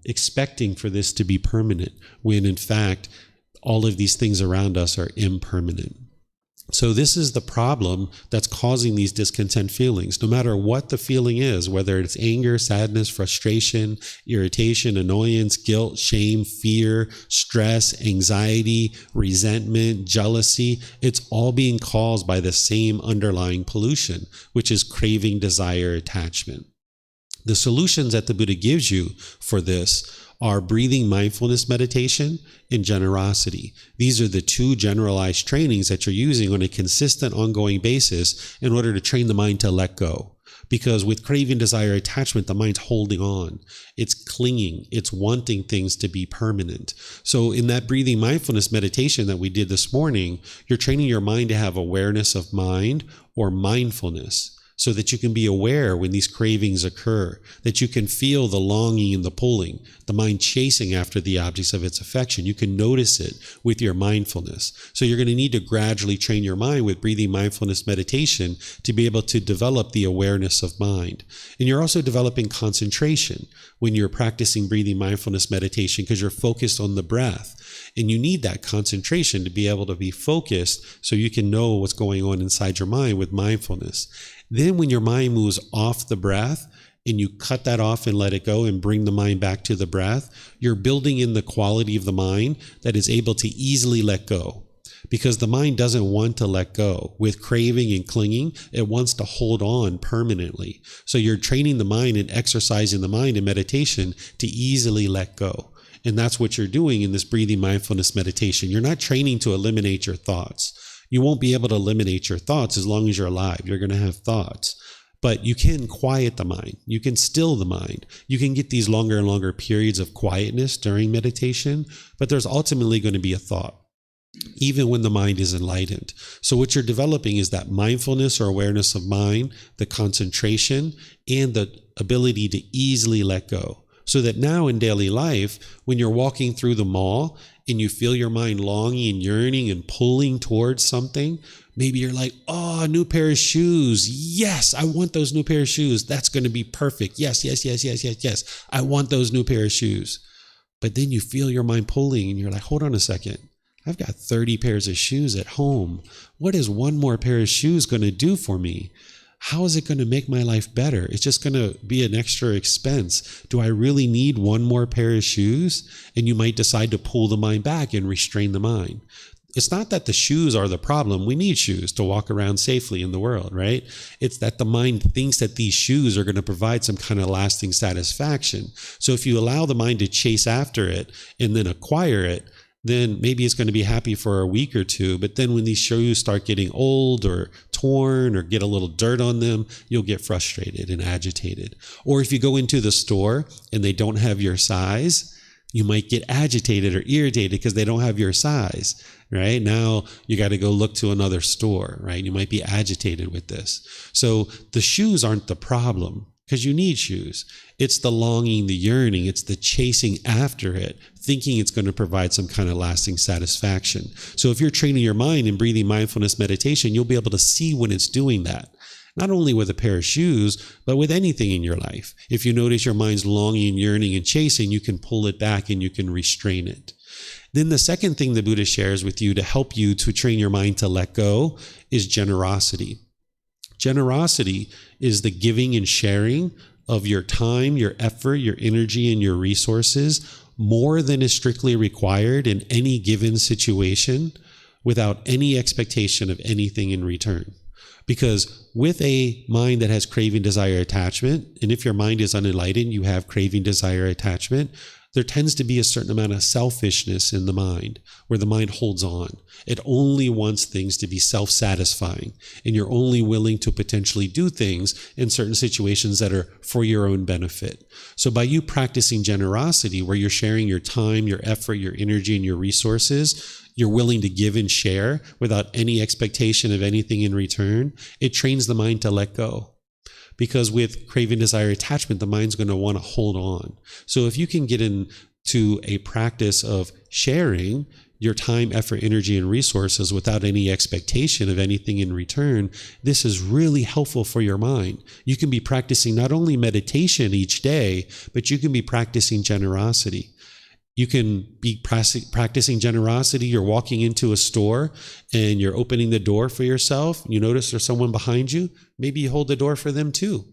expecting for this to be permanent, when in fact, all of these things around us are impermanent. So this is the problem that's causing these discontent feelings, no matter what the feeling is, whether it's anger, sadness, frustration, irritation, annoyance, guilt, shame, fear, stress, anxiety, resentment, jealousy. It's all being caused by the same underlying pollution, which is craving, desire, attachment. The solutions that the Buddha gives you for this are breathing mindfulness meditation and generosity. These are the two generalized trainings that you're using on a consistent, ongoing basis in order to train the mind to let go. Because with craving, desire, attachment, the mind's holding on. It's clinging. It's wanting things to be permanent. So in that breathing mindfulness meditation that we did this morning, you're training your mind to have awareness of mind or mindfulness. so that you can be aware when these cravings occur, that you can feel the longing and the pulling, the mind chasing after the objects of its affection. You can notice it with your mindfulness. So you're going to need to gradually train your mind with breathing mindfulness meditation to be able to develop the awareness of mind. And you're also developing concentration when you're practicing breathing mindfulness meditation, because you're focused on the breath. And you need that concentration to be able to be focused so you can know what's going on inside your mind with mindfulness. Then when your mind moves off the breath and you cut that off and let it go and bring the mind back to the breath, you're building in the quality of the mind that is able to easily let go. Because the mind doesn't want to let go. With craving and clinging, it wants to hold on permanently. So you're training the mind and exercising the mind in meditation to easily let go. And that's what you're doing in this breathing mindfulness meditation. You're not training to eliminate your thoughts. You won't be able to eliminate your thoughts as long as you're alive. You're going to have thoughts. But you can quiet the mind. You can still the mind. You can get these longer and longer periods of quietness during meditation, but there's ultimately going to be a thought, even when the mind is enlightened. So what you're developing is that mindfulness or awareness of mind, the concentration, and the ability to easily let go. So that now in daily life, when you're walking through the mall and you feel your mind longing and yearning and pulling towards something, maybe you're like, oh, a new pair of shoes. Yes, I want those new pair of shoes. That's going to be perfect. Yes. I want those new pair of shoes. But then you feel your mind pulling and you're like, hold on a second. I've got 30 pairs of shoes at home. What is one more pair of shoes going to do for me? How is it going to make my life better? It's just going to be an extra expense. Do I really need one more pair of shoes? And you might decide to pull the mind back and restrain the mind. It's not that the shoes are the problem. We need shoes to walk around safely in the world, right? It's that the mind thinks that these shoes are going to provide some kind of lasting satisfaction. So if you allow the mind to chase after it and then acquire it, then maybe it's going to be happy for a week or two. But then when these shoes start getting old or torn or get a little dirt on them, you'll get frustrated and agitated. Or if you go into the store and they don't have your size, you might get agitated or irritated because they don't have your size, right? Now you got to go look to another store, right? You might be agitated with this. So the shoes aren't the problem, because you need shoes. It's the longing, the yearning, it's the chasing after it, thinking it's going to provide some kind of lasting satisfaction. So if you're training your mind in breathing mindfulness meditation, you'll be able to see when it's doing that. Not only with a pair of shoes, but with anything in your life. If you notice your mind's longing, yearning, and chasing, you can pull it back and you can restrain it. Then the second thing the Buddha shares with you to help you to train your mind to let go is generosity. Generosity is the giving and sharing of your time, your effort, your energy, and your resources more than is strictly required in any given situation without any expectation of anything in return. Because with a mind that has craving, desire, attachment, and if your mind is unenlightened, you have craving, desire, attachment, there tends to be a certain amount of selfishness in the mind, where the mind holds on. It only wants things to be self-satisfying, and you're only willing to potentially do things in certain situations that are for your own benefit. So by you practicing generosity, where you're sharing your time, your effort, your energy, and your resources, you're willing to give and share without any expectation of anything in return, it trains the mind to let go. Because with craving, desire, attachment, the mind's going to want to hold on. So if you can get into a practice of sharing your time, effort, energy, and resources without any expectation of anything in return, this is really helpful for your mind. You can be practicing not only meditation each day, but you can be practicing generosity. You can be practicing generosity. You're walking into a store and you're opening the door for yourself. You notice there's someone behind you. Maybe you hold the door for them too.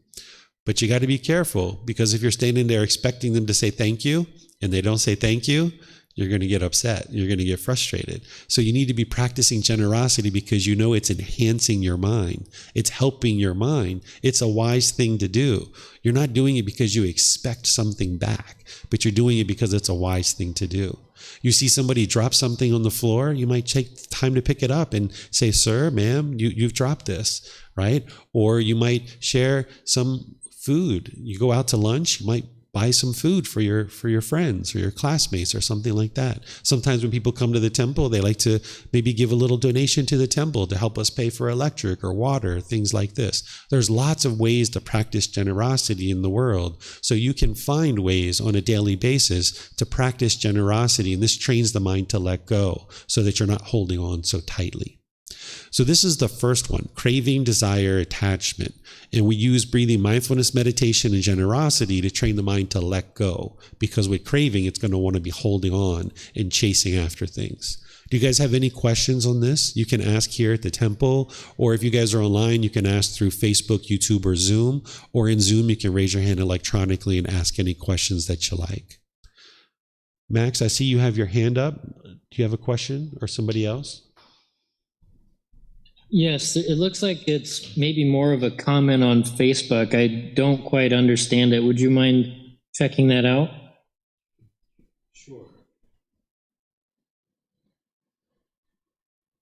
But you got to be careful, because if you're standing there expecting them to say thank you and they don't say thank you, you're going to get upset. You're going to get frustrated. So you need to be practicing generosity because you know it's enhancing your mind. It's helping your mind. It's a wise thing to do. You're not doing it because you expect something back, but you're doing it because it's a wise thing to do. You see somebody drop something on the floor, you might take time to pick it up and say, sir, ma'am, you've dropped this, right? Or you might share some food. You go out to lunch, you might buy some food for your friends or your classmates or something like that. Sometimes when people come to the temple, they like to maybe give a little donation to the temple to help us pay for electric or water, things like this. There's lots of ways to practice generosity in the world. So you can find ways on a daily basis to practice generosity, and this trains the mind to let go so that you're not holding on so tightly. So this is the first one, craving, desire, attachment. And we use breathing mindfulness meditation and generosity to train the mind to let go. Because with craving, it's going to want to be holding on and chasing after things. Do you guys have any questions on this? You can ask here at the temple, or if you guys are online, you can ask through Facebook, YouTube, or Zoom. Or in Zoom, you can raise your hand electronically and ask any questions that you like. Max, I see you have your hand up. Do you have a question, or somebody else? Yes, it looks like it's maybe more of a comment on Facebook. I don't quite understand it. Would you mind checking that out? Sure.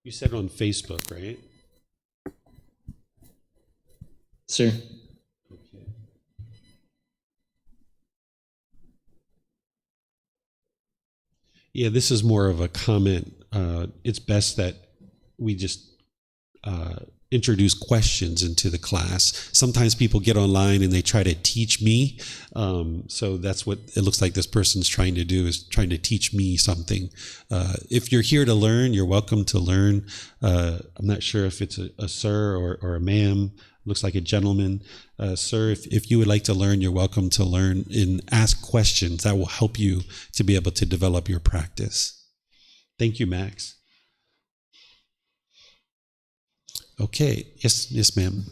You said on Facebook, right? Sir. Okay. Yeah, this is more of a comment. It's best that we just introduce questions into the class. Sometimes people get online and they try to teach me. So that's what it looks like this person's trying to do, is trying to teach me something. If you're here to learn, you're welcome to learn. I'm not sure if it's a sir or a ma'am. Looks like a gentleman. Sir, if you would like to learn, you're welcome to learn and ask questions. That will help you to be able to develop your practice. Thank you, Max. Okay. Yes, ma'am.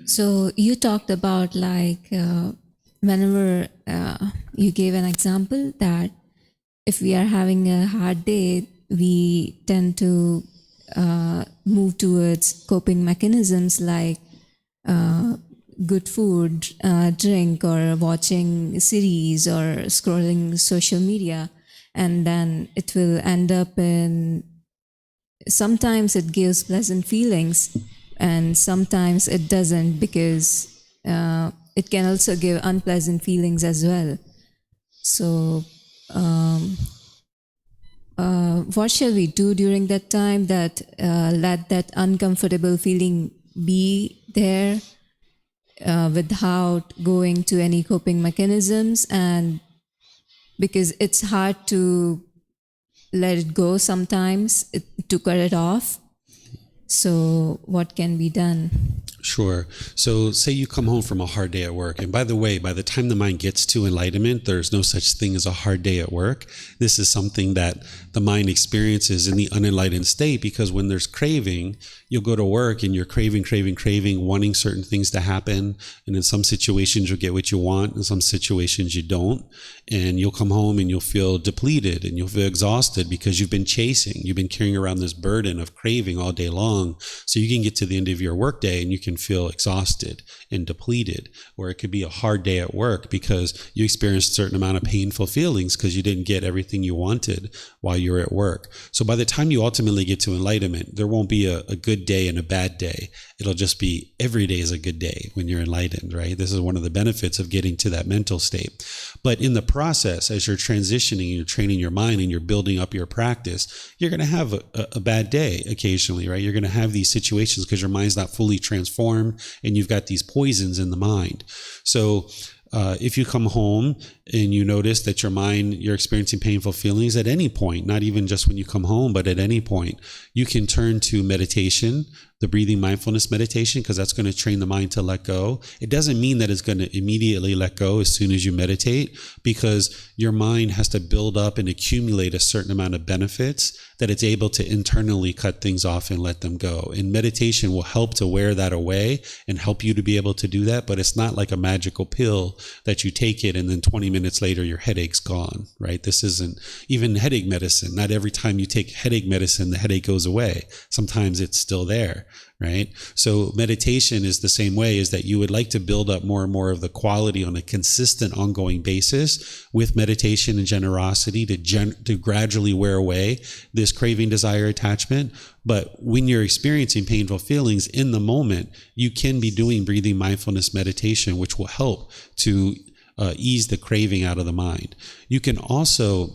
So you talked about whenever you gave an example that if we are having a hard day, we tend to move towards coping mechanisms like good food, drink, or watching series or scrolling social media. And then it will end up in, sometimes it gives pleasant feelings and sometimes it doesn't, because it can also give unpleasant feelings as well. So what shall we do during that time that let that uncomfortable feeling be there without going to any coping mechanisms? And because it's hard to let it go sometimes, to cut it off. So what can be done? Sure. So say you come home from a hard day at work. And by the way, by the time the mind gets to enlightenment, there's no such thing as a hard day at work. This is something that the mind experiences in the unenlightened state, because when there's craving, you'll go to work and you're craving, wanting certain things to happen. And in some situations, you'll get what you want. In some situations, you don't. And you'll come home and you'll feel depleted and you'll feel exhausted because you've been chasing. You've been carrying around this burden of craving all day long. So you can get to the end of your workday and you can feel exhausted and depleted. Or it could be a hard day at work because you experienced a certain amount of painful feelings because you didn't get everything you wanted while you were at work. So by the time you ultimately get to enlightenment, there won't be a good day and a bad day. It'll just be every day is a good day when you're enlightened, right? This is one of the benefits of getting to that mental state. But in the process, as you're transitioning and you're training your mind and you're building up your practice, you're going to have a bad day occasionally, right? You're going to have these situations because your mind's not fully transformed and you've got these poisons in the mind. So if you come home and you notice that your mind, you're experiencing painful feelings at any point, not even just when you come home, but at any point, you can turn to meditation, the breathing mindfulness meditation, because that's going to train the mind to let go. It doesn't mean that it's going to immediately let go as soon as you meditate, because your mind has to build up and accumulate a certain amount of benefits that it's able to internally cut things off and let them go. And meditation will help to wear that away and help you to be able to do that. But it's not like a magical pill that you take it and then 20 minutes minutes later, your headache's gone, right? This isn't even headache medicine. Not every time you take headache medicine, the headache goes away. Sometimes it's still there, right? So meditation is the same way, is that you would like to build up more and more of the quality on a consistent, ongoing basis with meditation and generosity to gradually wear away this craving, desire, attachment. But when you're experiencing painful feelings in the moment, you can be doing breathing mindfulness meditation, which will help to ease the craving out of the mind. You can also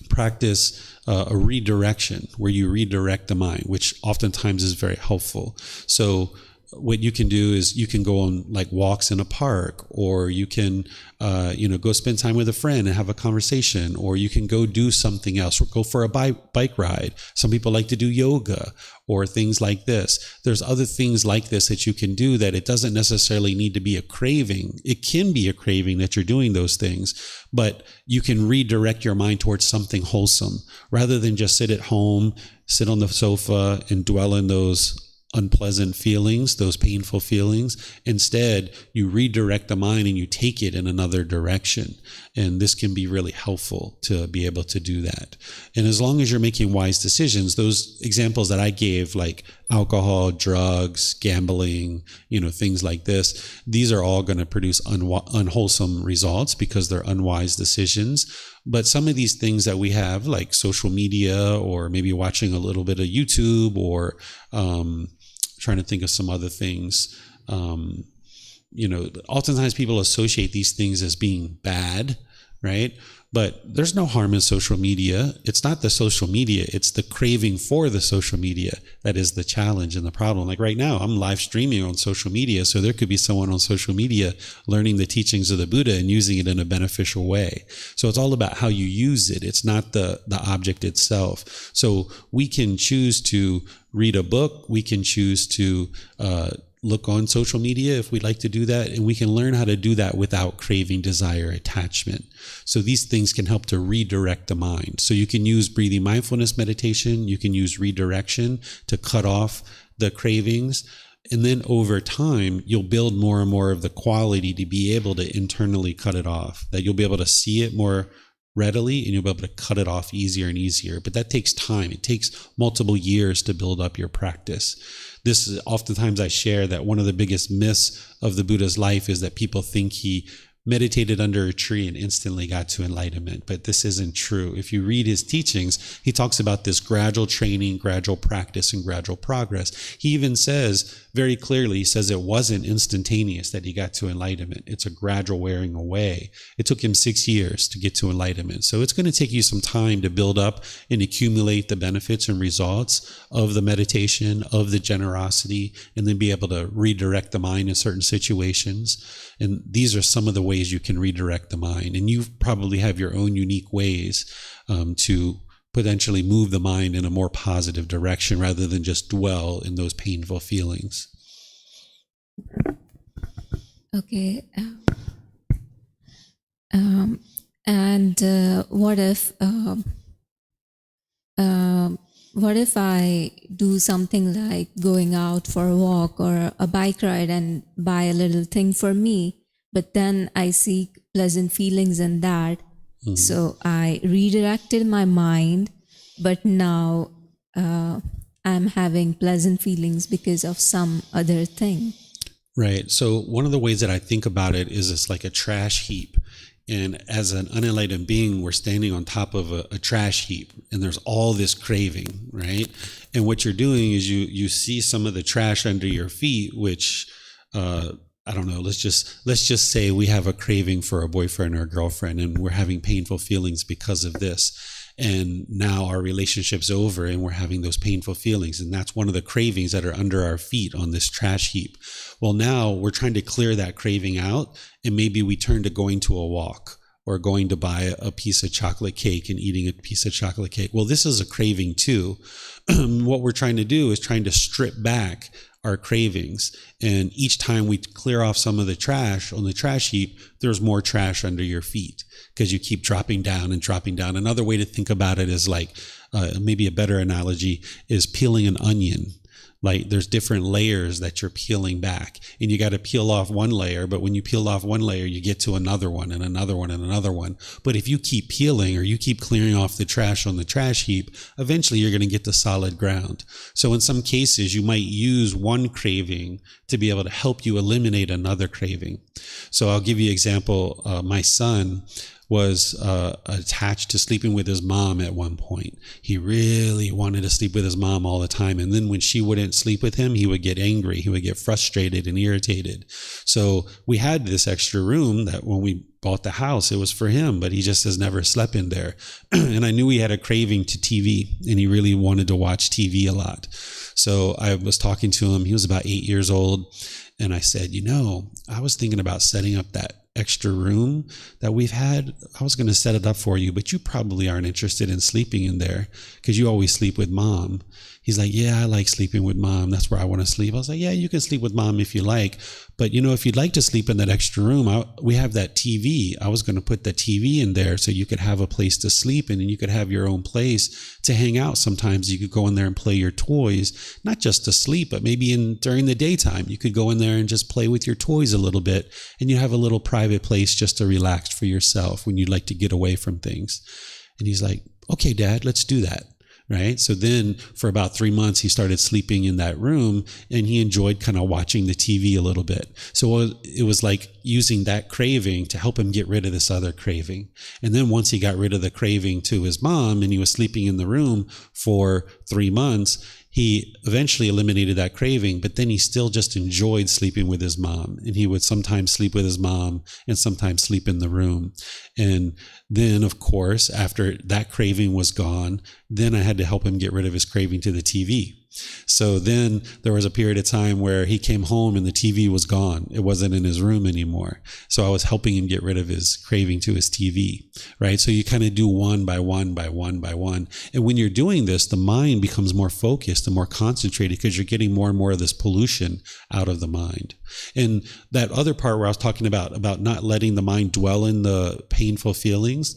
practice a redirection, where you redirect the mind, which oftentimes is very helpful. So what you can do is you can go on like walks in a park, or you can go spend time with a friend and have a conversation, or you can go do something else, or go for a bike ride. Some people like to do yoga or things like this. There's other things like this that you can do, that it doesn't necessarily need to be a craving. It can be a craving that you're doing those things, but you can redirect your mind towards something wholesome, rather than just sit at home, sit on the sofa and dwell in those unpleasant feelings, those painful feelings. Instead, you redirect the mind and you take it in another direction. And this can be really helpful to be able to do that. And as long as you're making wise decisions, those examples that I gave, like alcohol, drugs, gambling, things like this, these are all going to produce unwholesome results because they're unwise decisions. But some of these things that we have, like social media, or maybe watching a little bit of YouTube, or trying to think of some other things. Oftentimes people associate these things as being bad, right? But there's no harm in social media. It's not the social media, it's the craving for the social media that is the challenge and the problem. Like right now, I'm live streaming on social media, so there could be someone on social media learning the teachings of the Buddha and using it in a beneficial way. So it's all about how you use it. It's not the object itself. So we can choose to read a book. We can choose to look on social media if we'd like to do that, and we can learn how to do that without craving, desire, attachment. So these things can help to redirect the mind. So you can use breathing mindfulness meditation, you can use redirection to cut off the cravings, and then over time, you'll build more and more of the quality to be able to internally cut it off, that you'll be able to see it more readily, and you'll be able to cut it off easier and easier. But that takes time. It takes multiple years to build up your practice. This is oftentimes I share that one of the biggest myths of the Buddha's life is that people think he meditated under a tree and instantly got to enlightenment. But this isn't true. If you read his teachings, he talks about this gradual training, gradual practice, and gradual progress. He even says very clearly, he says it wasn't instantaneous that he got to enlightenment. It's a gradual wearing away. It took him 6 years to get to enlightenment. So it's going to take you some time to build up and accumulate the benefits and results of the meditation, of the generosity, and then be able to redirect the mind in certain situations. And these are some of the ways you can redirect the mind. And you probably have your own unique ways to potentially move the mind in a more positive direction rather than just dwell in those painful feelings. Okay. And what if I do something like going out for a walk or a bike ride and buy a little thing for me, but then I seek pleasant feelings in that. Mm-hmm. So I redirected my mind, but now I'm having pleasant feelings because of some other thing. Right. So one of the ways that I think about it is it's like a trash heap. And as an unenlightened being, we're standing on top of a trash heap, and there's all this craving, right? And what you're doing is you see some of the trash under your feet, which I don't know, let's just say we have a craving for a boyfriend or a girlfriend, and we're having painful feelings because of this. And now our relationship's over and we're having those painful feelings. And that's one of the cravings that are under our feet on this trash heap. Well, now we're trying to clear that craving out, and maybe we turn to going to a walk or going to buy a piece of chocolate cake and eating a piece of chocolate cake. Well, this is a craving too. What we're trying to do is trying to strip back our cravings. And each time we clear off some of the trash on the trash heap, there's more trash under your feet because you keep dropping down and dropping down. Another way to think about it is like, maybe a better analogy is peeling an onion. Like there's different layers that you're peeling back, and you got to peel off one layer. But when you peel off one layer, you get to another one and another one and another one. But if you keep peeling or you keep clearing off the trash on the trash heap, eventually you're going to get to solid ground. So in some cases, you might use one craving to be able to help you eliminate another craving. So I'll give you an example. My son was attached to sleeping with his mom at one point. He really wanted to sleep with his mom all the time. And then when she wouldn't sleep with him, he would get angry. He would get frustrated and irritated. So we had this extra room that when we bought the house, it was for him, but he just has never slept in there. And I knew he had a craving to TV, and he really wanted to watch TV a lot. So I was talking to him. He was about 8 years old. And I said, I was thinking about setting up that extra room that we've had. I was going to set it up for you, but you probably aren't interested in sleeping in there because you always sleep with mom. He's like, yeah, I like sleeping with mom. That's where I want to sleep. I was like, yeah, you can sleep with mom if you like. But, if you'd like to sleep in that extra room, we have that TV. I was going to put the TV in there so you could have a place to sleep in, and you could have your own place to hang out. Sometimes you could go in there and play your toys, not just to sleep, but maybe during the daytime, you could go in there and just play with your toys a little bit, and you have a little private place just to relax for yourself when you'd like to get away from things. And he's like, okay, Dad, let's do that. Right. So then for about 3 months, he started sleeping in that room, and he enjoyed kind of watching the TV a little bit. So it was like using that craving to help him get rid of this other craving. And then once he got rid of the craving to his mom and he was sleeping in the room for 3 months, he eventually eliminated that craving, but then he still just enjoyed sleeping with his mom. And he would sometimes sleep with his mom and sometimes sleep in the room. And then, of course, after that craving was gone, then I had to help him get rid of his craving to the TV. So then there was a period of time where he came home and the TV was gone. It wasn't in his room anymore. So I was helping him get rid of his craving to his TV, right? So you kind of do one by one by one by one. And when you're doing this, the mind becomes more focused and more concentrated because you're getting more and more of this pollution out of the mind. And that other part where I was talking about not letting the mind dwell in the painful feelings,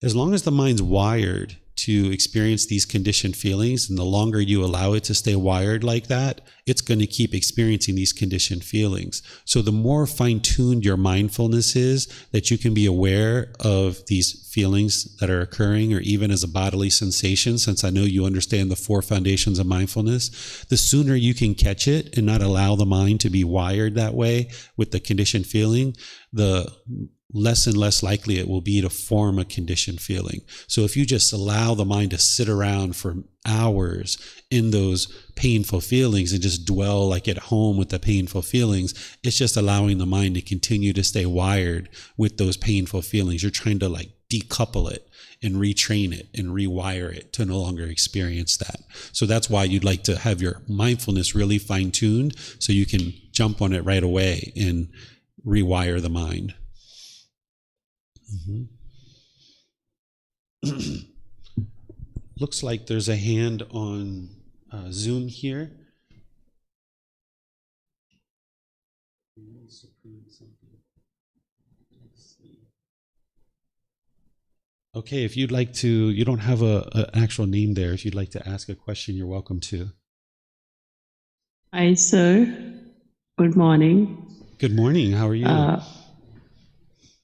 as long as the mind's wired to experience these conditioned feelings, and the longer you allow it to stay wired like that, it's going to keep experiencing these conditioned feelings. So the more fine-tuned your mindfulness is, that you can be aware of these feelings that are occurring, or even as a bodily sensation, since I know you understand the 4 foundations of mindfulness, the sooner you can catch it and not allow the mind to be wired that way with the conditioned feeling, the less and less likely it will be to form a conditioned feeling. So if you just allow the mind to sit around for hours in those painful feelings and just dwell like at home with the painful feelings, it's just allowing the mind to continue to stay wired with those painful feelings. You're trying to like decouple it and retrain it and rewire it to no longer experience that. So that's why you'd like to have your mindfulness really fine-tuned so you can jump on it right away and rewire the mind. Looks like there's a hand on Zoom here. Okay, if you'd like to, you don't have an actual name there. If you'd like to ask a question, you're welcome to. Hi, sir. Good morning. Good morning. How are you?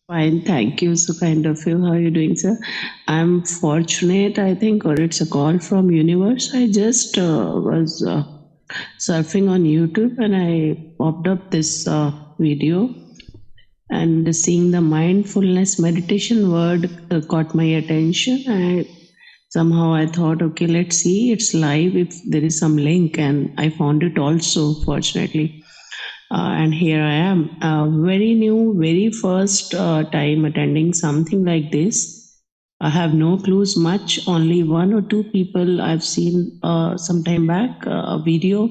Fine, thank you. So kind of you. How are you doing, sir? I'm fortunate, I think, or it's a call from universe. I just was surfing on YouTube and I popped up this video, and seeing the mindfulness meditation word caught my attention. Somehow I thought, okay, let's see, it's live if there is some link, and I found it also, fortunately. And here I am, very new, very first time attending something like this. I have no clues much, only 1 or 2 people I've seen some time back, a video.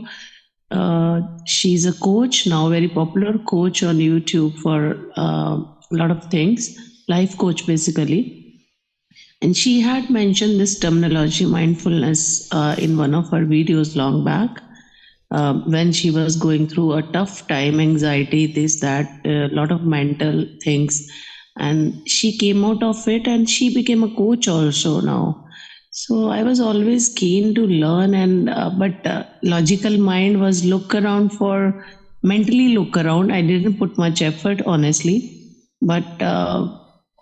She's a coach, now very popular coach on YouTube for a lot of things, life coach basically. And she had mentioned this terminology, mindfulness, in one of her videos long back. When she was going through a tough time, anxiety, this, that, a lot of mental things. And she came out of it and she became a coach also now. So I was always keen to learn, and but logical mind was mentally look around. I didn't put much effort, honestly, but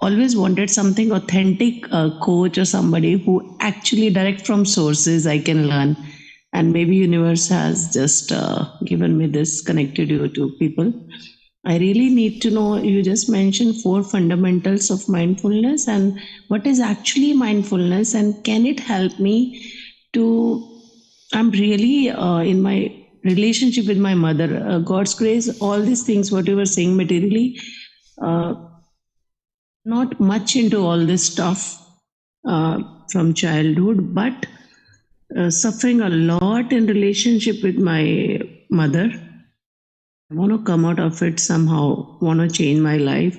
always wanted something authentic, coach or somebody who actually direct from sources I can learn. And maybe universe has just given me this, connected you to people. I really need to know. You just mentioned four fundamentals of mindfulness, and what is actually mindfulness, and can it help me to? I'm really in my relationship with my mother. God's grace, all these things, what you were saying materially, uh, not much into all this stuff from childhood, but suffering a lot in relationship with my mother. I want to come out of it somehow, want to change my life.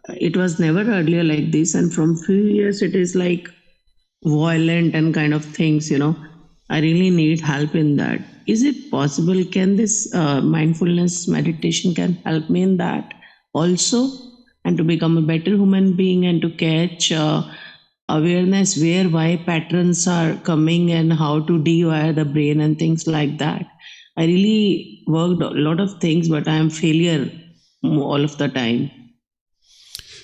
It was never earlier like this, and from few years it is like violent and kind of things, I really need help in that. Is it possible? Can this mindfulness meditation can help me in that also, and to become a better human being and to catch awareness where why patterns are coming and how to dewire the brain and things like that. I really worked a lot of things, but I am failure all of the time.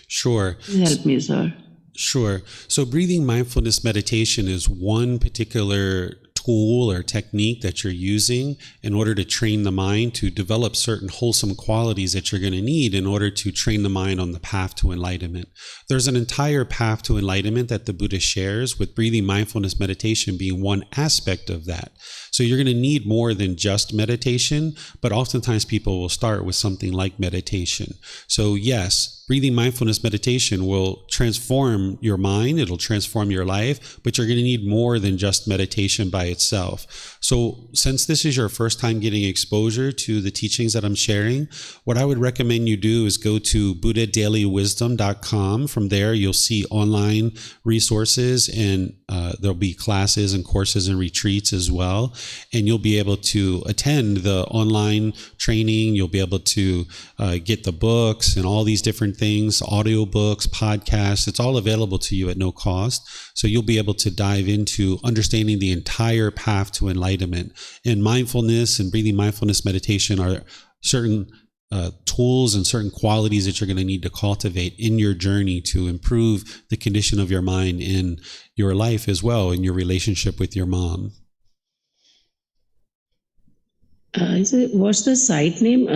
Sure. Help me, sir. Sure. So breathing mindfulness meditation is one particular tool or technique that you're using in order to train the mind to develop certain wholesome qualities that you're going to need in order to train the mind on the path to enlightenment. There's an entire path to enlightenment that the Buddha shares, with breathing mindfulness meditation being one aspect of that. So you're going to need more than just meditation, but oftentimes people will start with something like meditation. So yes, breathing mindfulness meditation will transform your mind, it'll transform your life, but you're going to need more than just meditation by itself. So since this is your first time getting exposure to the teachings that I'm sharing, what I would recommend you do is go to buddhadailywisdom.com. From there, you'll see online resources, and there'll be classes and courses and retreats as well. And you'll be able to attend the online training. You'll be able to get the books and all these different things, audiobooks, podcasts. It's all available to you at no cost. So you'll be able to dive into understanding the entire path to enlightenment. And mindfulness and breathing mindfulness meditation are certain tools and certain qualities that you're going to need to cultivate in your journey to improve the condition of your mind in your life as well, in your relationship with your mom. What's the site name?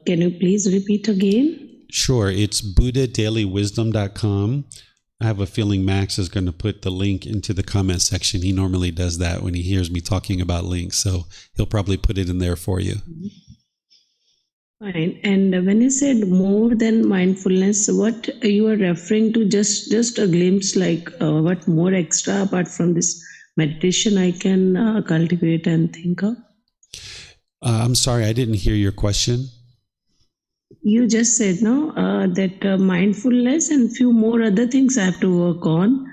Can you please repeat again? Sure. It's buddhadailywisdom.com. I have a feeling Max is going to put the link into the comment section. He normally does that when he hears me talking about links. So he'll probably put it in there for you. Fine. And when you said more than mindfulness, what you are referring to, just a glimpse, like what more extra apart from this meditation I can cultivate and think of? I'm sorry, I didn't hear your question. You just said that mindfulness and few more other things I have to work on.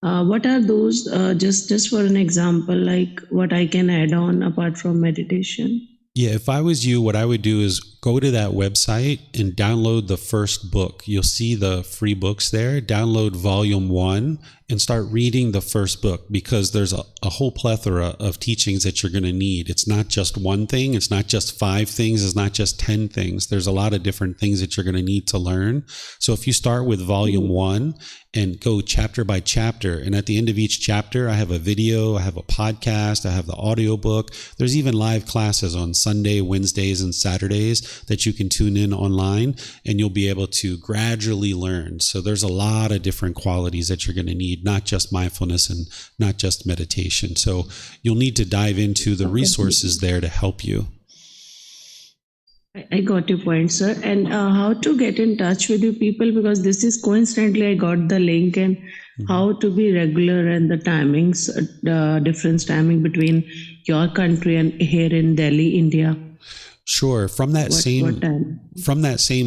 What are those? Just for an example, like what I can add on apart from meditation. Yeah, if I was you, what I would do is go to that website and download the first book. You'll see the free books there. Download volume 1 and start reading the first book, because there's a whole plethora of teachings that you're going to need. It's not just one thing. It's not just 5 things. It's not just 10 things. There's a lot of different things that you're going to need to learn. So if you start with volume 1 and go chapter by chapter, and at the end of each chapter, I have a video, I have a podcast, I have the audiobook. There's even live classes on Sunday, Wednesdays, and Saturdays that you can tune in online, and you'll be able to gradually learn. So there's a lot of different qualities that you're going to need, not just mindfulness and not just meditation. So you'll need to dive into the resources there to help you. I got your point, sir. And how to get in touch with you people, because this is coincidentally I got the link, and how to be regular and the timings, difference timing between your country and here in Delhi, India. Sure. From that same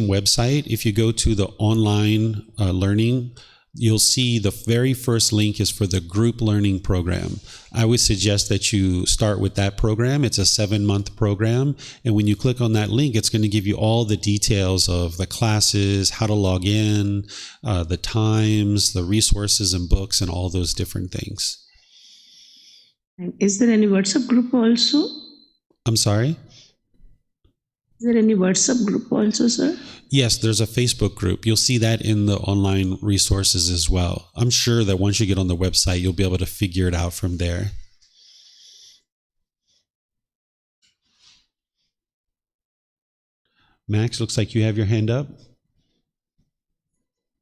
website, if you go to the online learning, you'll see the very first link is for the group learning program. I would suggest that you start with that program. It's a 7-month program. And when you click on that link, it's going to give you all the details of the classes, how to log in, the times, the resources and books, and all those different things. And is there any WhatsApp group also? I'm sorry? Is there any WhatsApp group also, sir? Yes, there's a Facebook group. You'll see that in the online resources as well. I'm sure that once you get on the website, you'll be able to figure it out from there. Max, looks like you have your hand up.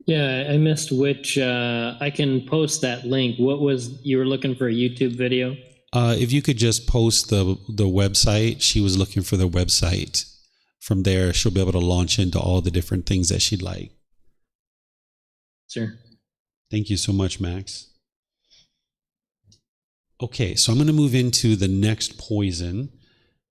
Yeah, I missed which. I can post that link. What was you were looking for a YouTube video? If you could just post the website. She was looking for the website. From there, she'll be able to launch into all the different things that she'd like. Sure. Thank you so much, Max. Okay, so I'm going to move into the next poison.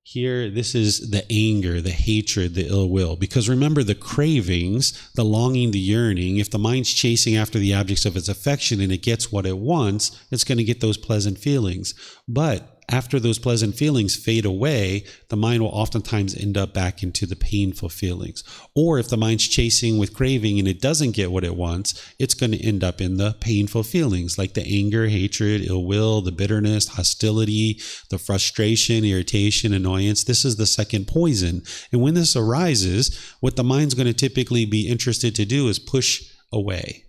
Here, this is the anger, the hatred, the ill will. Because remember, the cravings, the longing, the yearning, if the mind's chasing after the objects of its affection and it gets what it wants, it's going to get those pleasant feelings. But after those pleasant feelings fade away, the mind will oftentimes end up back into the painful feelings. Or if the mind's chasing with craving and it doesn't get what it wants, it's going to end up in the painful feelings like the anger, hatred, ill will, the bitterness, hostility, the frustration, irritation, annoyance. This is the second poison. And when this arises, what the mind's going to typically be interested to do is push away.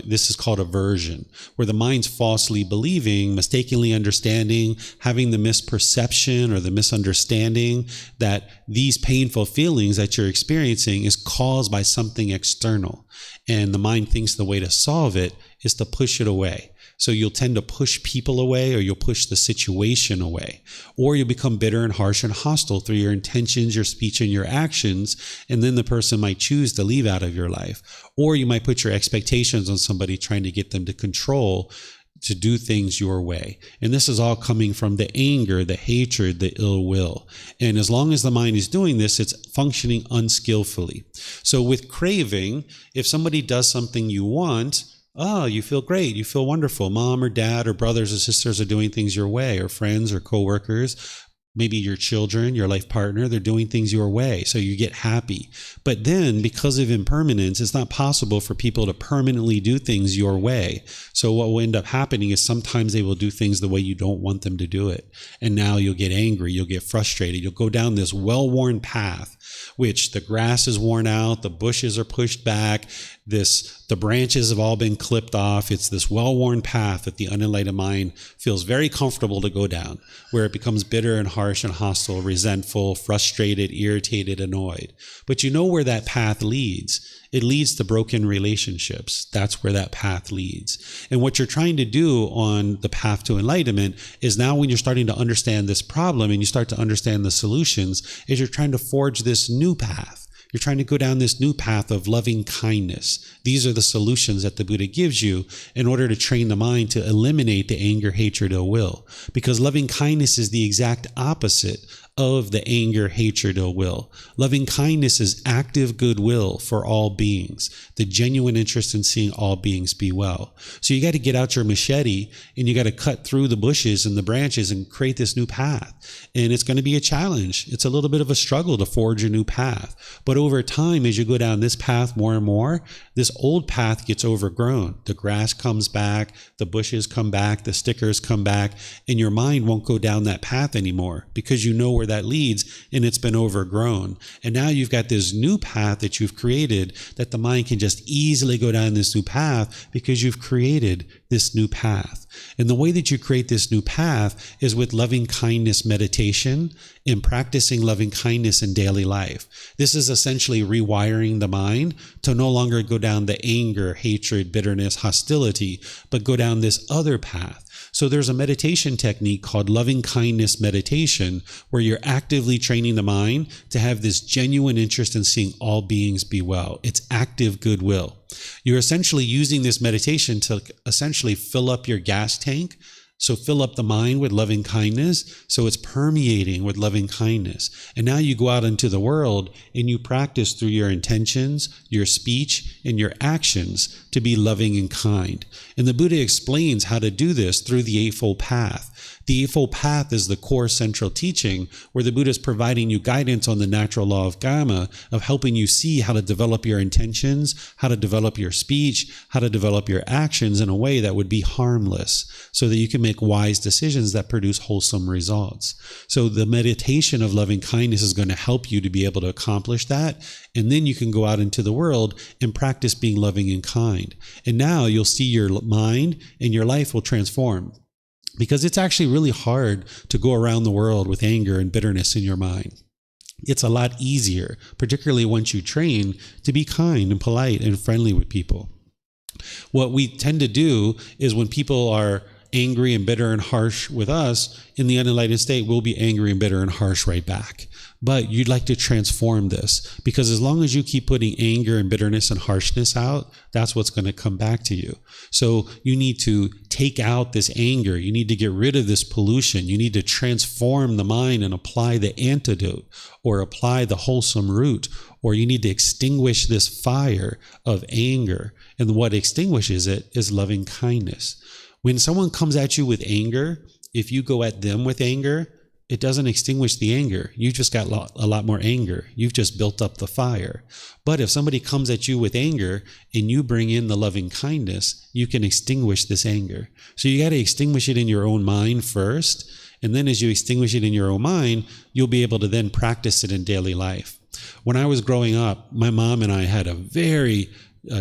This is called aversion, where the mind's falsely believing, mistakenly understanding, having the misperception or the misunderstanding that these painful feelings that you're experiencing is caused by something external. And the mind thinks the way to solve it is to push it away. So you'll tend to push people away, or you'll push the situation away, or you'll become bitter and harsh and hostile through your intentions, your speech, and your actions. And then the person might choose to leave out of your life, or you might put your expectations on somebody, trying to get them to control, to do things your way. And this is all coming from the anger, the hatred, the ill will. And as long as the mind is doing this, it's functioning unskillfully. So with craving, if somebody does something you want, you feel great. You feel wonderful. Mom or dad or brothers or sisters are doing things your way, or friends or coworkers. Maybe your children, your life partner, they're doing things your way. So you get happy. But then because of impermanence, it's not possible for people to permanently do things your way. So what will end up happening is sometimes they will do things the way you don't want them to do it. And now you'll get angry. You'll get frustrated. You'll go down this well-worn path, which the grass is worn out, the bushes are pushed back, the branches have all been clipped off. It's this well-worn path that the unenlightened mind feels very comfortable to go down, where it becomes bitter and harsh and hostile, resentful, frustrated, irritated, annoyed. But you know where that path leads. It leads to broken relationships. That's where that path leads. And what you're trying to do on the path to enlightenment is, now when you're starting to understand this problem and you start to understand the solutions, is you're trying to forge this new path. You're trying to go down this new path of loving kindness. These are the solutions that the Buddha gives you in order to train the mind to eliminate the anger, hatred, ill will. Because loving kindness is the exact opposite of the anger, hatred, ill will. Loving kindness is active goodwill for all beings, the genuine interest in seeing all beings be well. So you got to get out your machete and you got to cut through the bushes and the branches and create this new path. And it's going to be a challenge. It's a little bit of a struggle to forge a new path. But over time, as you go down this path more and more, this old path gets overgrown. The grass comes back, the bushes come back, the stickers come back, and your mind won't go down that path anymore because you know where that leads, and it's been overgrown. And now you've got this new path that you've created, that the mind can just easily go down this new path because you've created this new path. And the way that you create this new path is with loving kindness meditation and practicing loving kindness in daily life. This is essentially rewiring the mind to no longer go down the anger, hatred, bitterness, hostility, but go down this other path. So there's a meditation technique called loving kindness meditation, where you're actively training the mind to have this genuine interest in seeing all beings be well. It's active goodwill. You're essentially using this meditation to essentially fill up your gas tank. So fill up the mind with loving kindness, so it's permeating with loving kindness. And now you go out into the world and you practice through your intentions, your speech, and your actions to be loving and kind. And the Buddha explains how to do this through the Eightfold Path. The Eightfold Path is the core central teaching, where the Buddha is providing you guidance on the natural law of karma, of helping you see how to develop your intentions, how to develop your speech, how to develop your actions in a way that would be harmless, so that you can make wise decisions that produce wholesome results. So the meditation of loving kindness is going to help you to be able to accomplish that. And then you can go out into the world and practice being loving and kind. And now you'll see your mind and your life will transform. Because it's actually really hard to go around the world with anger and bitterness in your mind. It's a lot easier, particularly once you train, to be kind and polite and friendly with people. What we tend to do is when people are angry and bitter and harsh with us, in the unenlightened state, we'll be angry and bitter and harsh right back. But you'd like to transform this, because as long as you keep putting anger and bitterness and harshness out, that's what's going to come back to you. So you need to take out this anger. You need to get rid of this pollution. You need to transform the mind and apply the antidote, or apply the wholesome root, or you need to extinguish this fire of anger. And what extinguishes it is loving kindness. When someone comes at you with anger, if you go at them with anger, it doesn't extinguish the anger. You just got a lot more anger. You've just built up the fire. But if somebody comes at you with anger and you bring in the loving kindness, you can extinguish this anger. So you got to extinguish it in your own mind first. And then as you extinguish it in your own mind, you'll be able to then practice it in daily life. When I was growing up, my mom and I had a very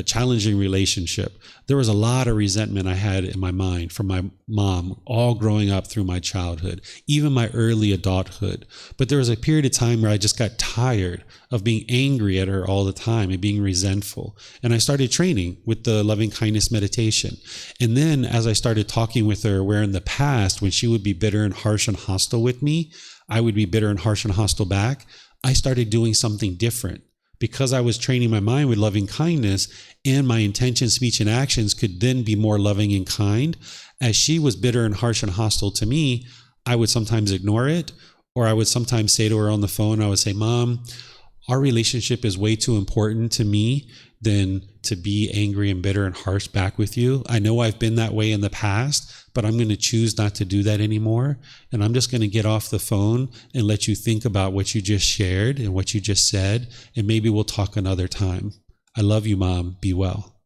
challenging relationship. There was a lot of resentment I had in my mind from my mom all growing up through my childhood, even my early adulthood. But there was a period of time where I just got tired of being angry at her all the time and being resentful. And I started training with the loving kindness meditation. And then as I started talking with her, where in the past, when she would be bitter and harsh and hostile with me, I would be bitter and harsh and hostile back. I started doing something different. Because I was training my mind with loving kindness, and my intention, speech, and actions could then be more loving and kind. As she was bitter and harsh and hostile to me, I would sometimes ignore it, or I would sometimes say to her on the phone, I would say, Mom, our relationship is way too important to me than to be angry and bitter and harsh back with you. I know I've been that way in the past, but I'm going to choose not to do that anymore. And I'm just going to get off the phone and let you think about what you just shared and what you just said. And maybe we'll talk another time. I love you, Mom. Be well.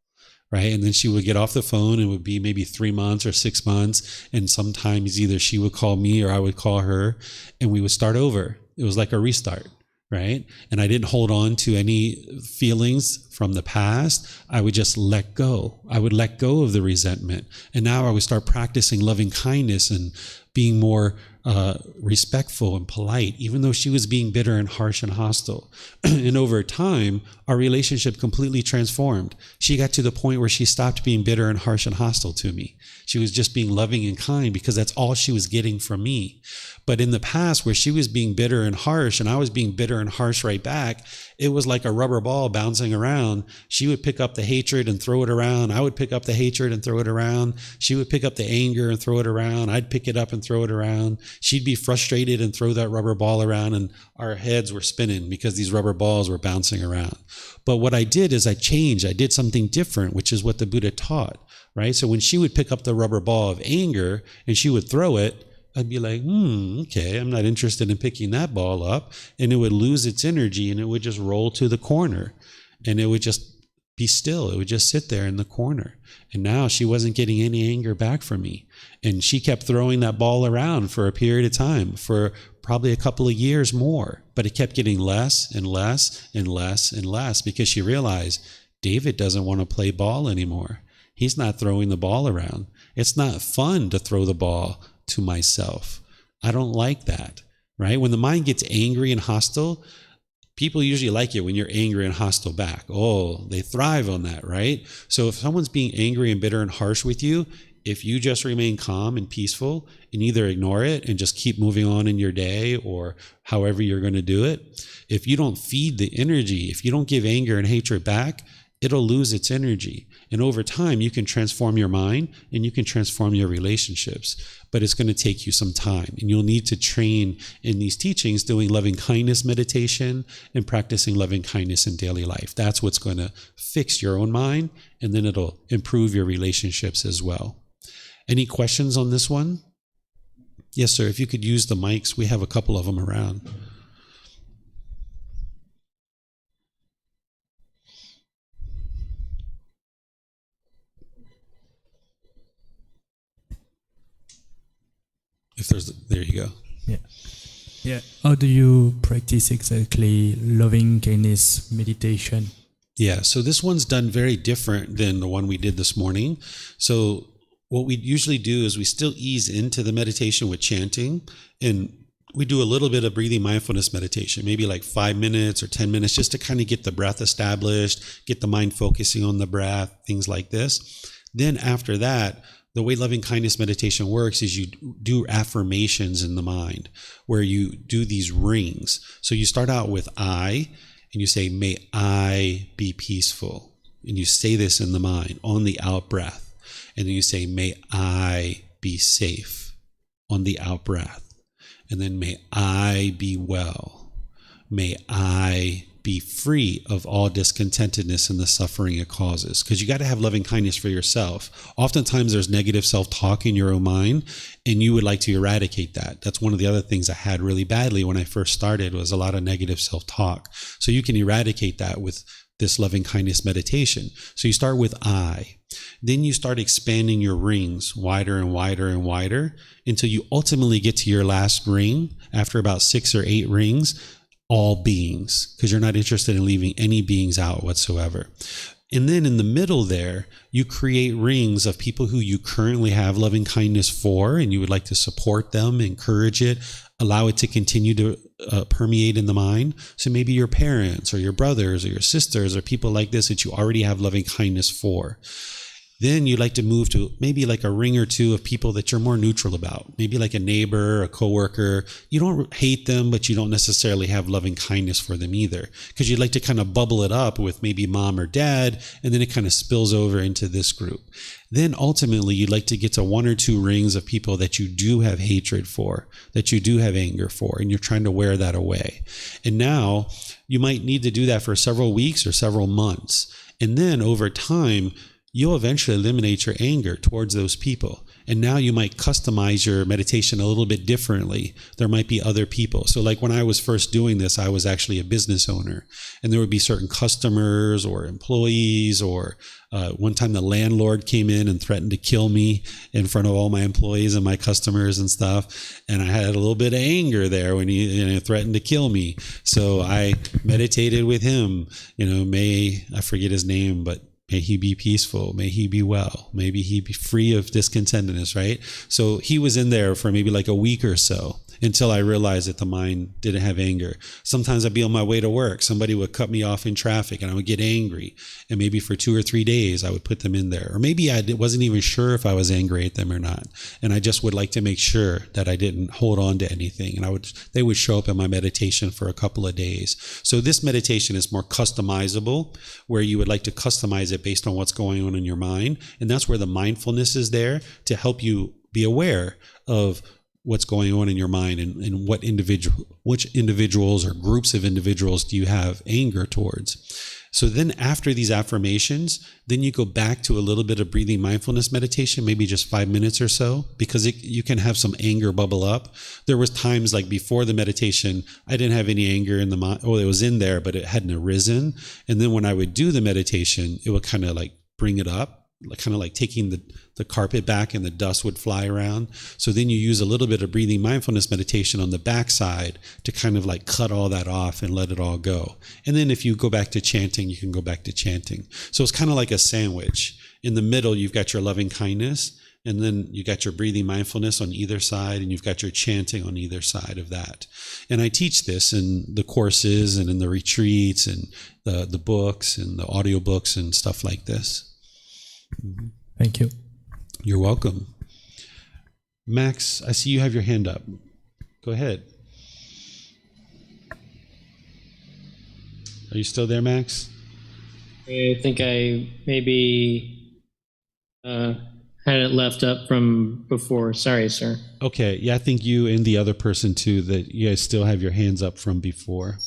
Right? And then she would get off the phone. It would be maybe 3 months or 6 months. And sometimes either she would call me or I would call her, and we would start over. It was like a restart. Right? And I didn't hold on to any feelings from the past. I would just let go. I would let go of the resentment. And now I would start practicing loving kindness and being more respectful and polite, even though she was being bitter and harsh and hostile. And over time, our relationship completely transformed. She got to the point where she stopped being bitter and harsh and hostile to me. She was just being loving and kind because that's all she was getting from me. But in the past, where she was being bitter and harsh and I was being bitter and harsh right back, it was like a rubber ball bouncing around. She would pick up the hatred and throw it around. I would pick up the hatred and throw it around. She would pick up the anger and throw it around. I'd pick it up and throw it around. She'd be frustrated and throw that rubber ball around, and our heads were spinning because these rubber balls were bouncing around. But what I did is I changed. I did something different, which is what the Buddha taught, right? So when she would pick up the rubber ball of anger and she would throw it, I'd be like, okay, I'm not interested in picking that ball up. And it would lose its energy and it would just roll to the corner and it would just be still. It would just sit there in the corner. And now she wasn't getting any anger back from me. And she kept throwing that ball around for a period of time, for probably a couple of years more. But it kept getting less and less and less and less because she realized David doesn't want to play ball anymore. He's not throwing the ball around. It's not fun to throw the ball to myself. I don't like that, right? When the mind gets angry and hostile, people usually like it when you're angry and hostile back. Oh, they thrive on that, right? So if someone's being angry and bitter and harsh with you, if you just remain calm and peaceful and either ignore it and just keep moving on in your day or however you're going to do it, if you don't feed the energy, if you don't give anger and hatred back, it'll lose its energy. And over time, you can transform your mind and you can transform your relationships. But it's going to take you some time. And you'll need to train in these teachings doing loving kindness meditation and practicing loving kindness in daily life. That's what's going to fix your own mind, and then it'll improve your relationships as well. Any questions on this one? Yes, sir. If you could use the mics, we have a couple of them around. if there's, there you go. Yeah. How do you practice exactly loving kindness meditation? Yeah, so this one's done very different than the one we did this morning. So what we usually do is we still ease into the meditation with chanting, and we do a little bit of breathing mindfulness meditation, maybe like 5 minutes or 10 minutes, just to kind of get the breath established, get the mind focusing on the breath, things like this. Then after that, the way loving kindness meditation works is you do affirmations in the mind, where you do these rings. So you start out with I, and you say, may I be peaceful. And you say this in the mind on the out breath. And then you say, may I be safe on the out breath. And then may I be well. May I be free of all discontentedness and the suffering it causes. Because you got to have loving kindness for yourself. Oftentimes there's negative self-talk in your own mind, and you would like to eradicate that. That's one of the other things I had really badly when I first started, was a lot of negative self-talk. So you can eradicate that with this loving kindness meditation. So you start with I. Then you start expanding your rings wider and wider and wider until you ultimately get to your last ring. After about 6 or 8 rings, all beings, because you're not interested in leaving any beings out whatsoever. And then in the middle there, you create rings of people who you currently have loving kindness for, and you would like to support them, encourage it, allow it to continue to permeate in the mind. So maybe your parents or your brothers or your sisters or people like this that you already have loving kindness for. Then you'd like to move to maybe like a ring or two of people that you're more neutral about. Maybe like a neighbor, a coworker. You don't hate them, but you don't necessarily have loving kindness for them either. Because you'd like to kind of bubble it up with maybe mom or dad, and then it kind of spills over into this group. Then ultimately, you'd like to get to 1 or 2 rings of people that you do have hatred for, that you do have anger for, and you're trying to wear that away. And now you might need to do that for several weeks or several months. And then over time, you'll eventually eliminate your anger towards those people. And now you might customize your meditation a little bit differently. There might be other people. So like when I was first doing this, I was actually a business owner, and there would be certain customers or employees, or one time the landlord came in and threatened to kill me in front of all my employees and my customers and stuff. And I had a little bit of anger there when he threatened to kill me. So I meditated with him, I forget his name, but may he be peaceful. May he be well. Maybe he be free of discontentedness, right? So he was in there for maybe like a week or so until I realized that the mind didn't have anger. Sometimes I'd be on my way to work. Somebody would cut me off in traffic and I would get angry. And maybe for 2 or 3 days, I would put them in there. Or maybe I wasn't even sure if I was angry at them or not. And I just would like to make sure that I didn't hold on to anything. And they would show up in my meditation for a couple of days. So this meditation is more customizable, where you would like to customize it based on what's going on in your mind. And that's where the mindfulness is there to help you be aware of what's going on in your mind, and which individuals or groups of individuals do you have anger towards. So then after these affirmations, then you go back to a little bit of breathing mindfulness meditation, maybe just 5 minutes or so, because you can have some anger bubble up. There was times like before the meditation, I didn't have any anger in the mind. Oh, it was in there, but it hadn't arisen. And then when I would do the meditation, it would kind of like bring it up, kind of like taking the carpet back, and the dust would fly around. So then you use a little bit of breathing mindfulness meditation on the backside to kind of like cut all that off and let it all go. And then if you go back to chanting, you can go back to chanting. So it's kind of like a sandwich. In the middle, you've got your loving kindness, and then you got your breathing mindfulness on either side, and you've got your chanting on either side of that. And I teach this in the courses and in the retreats and the books and the audiobooks and stuff like this. Thank you. You're welcome. Max, I see you have your hand up. Go ahead. Are you still there, Max? I think I maybe had it left up from before. Sorry, sir. Okay. Yeah, I think you and the other person too, that you guys still have your hands up from before.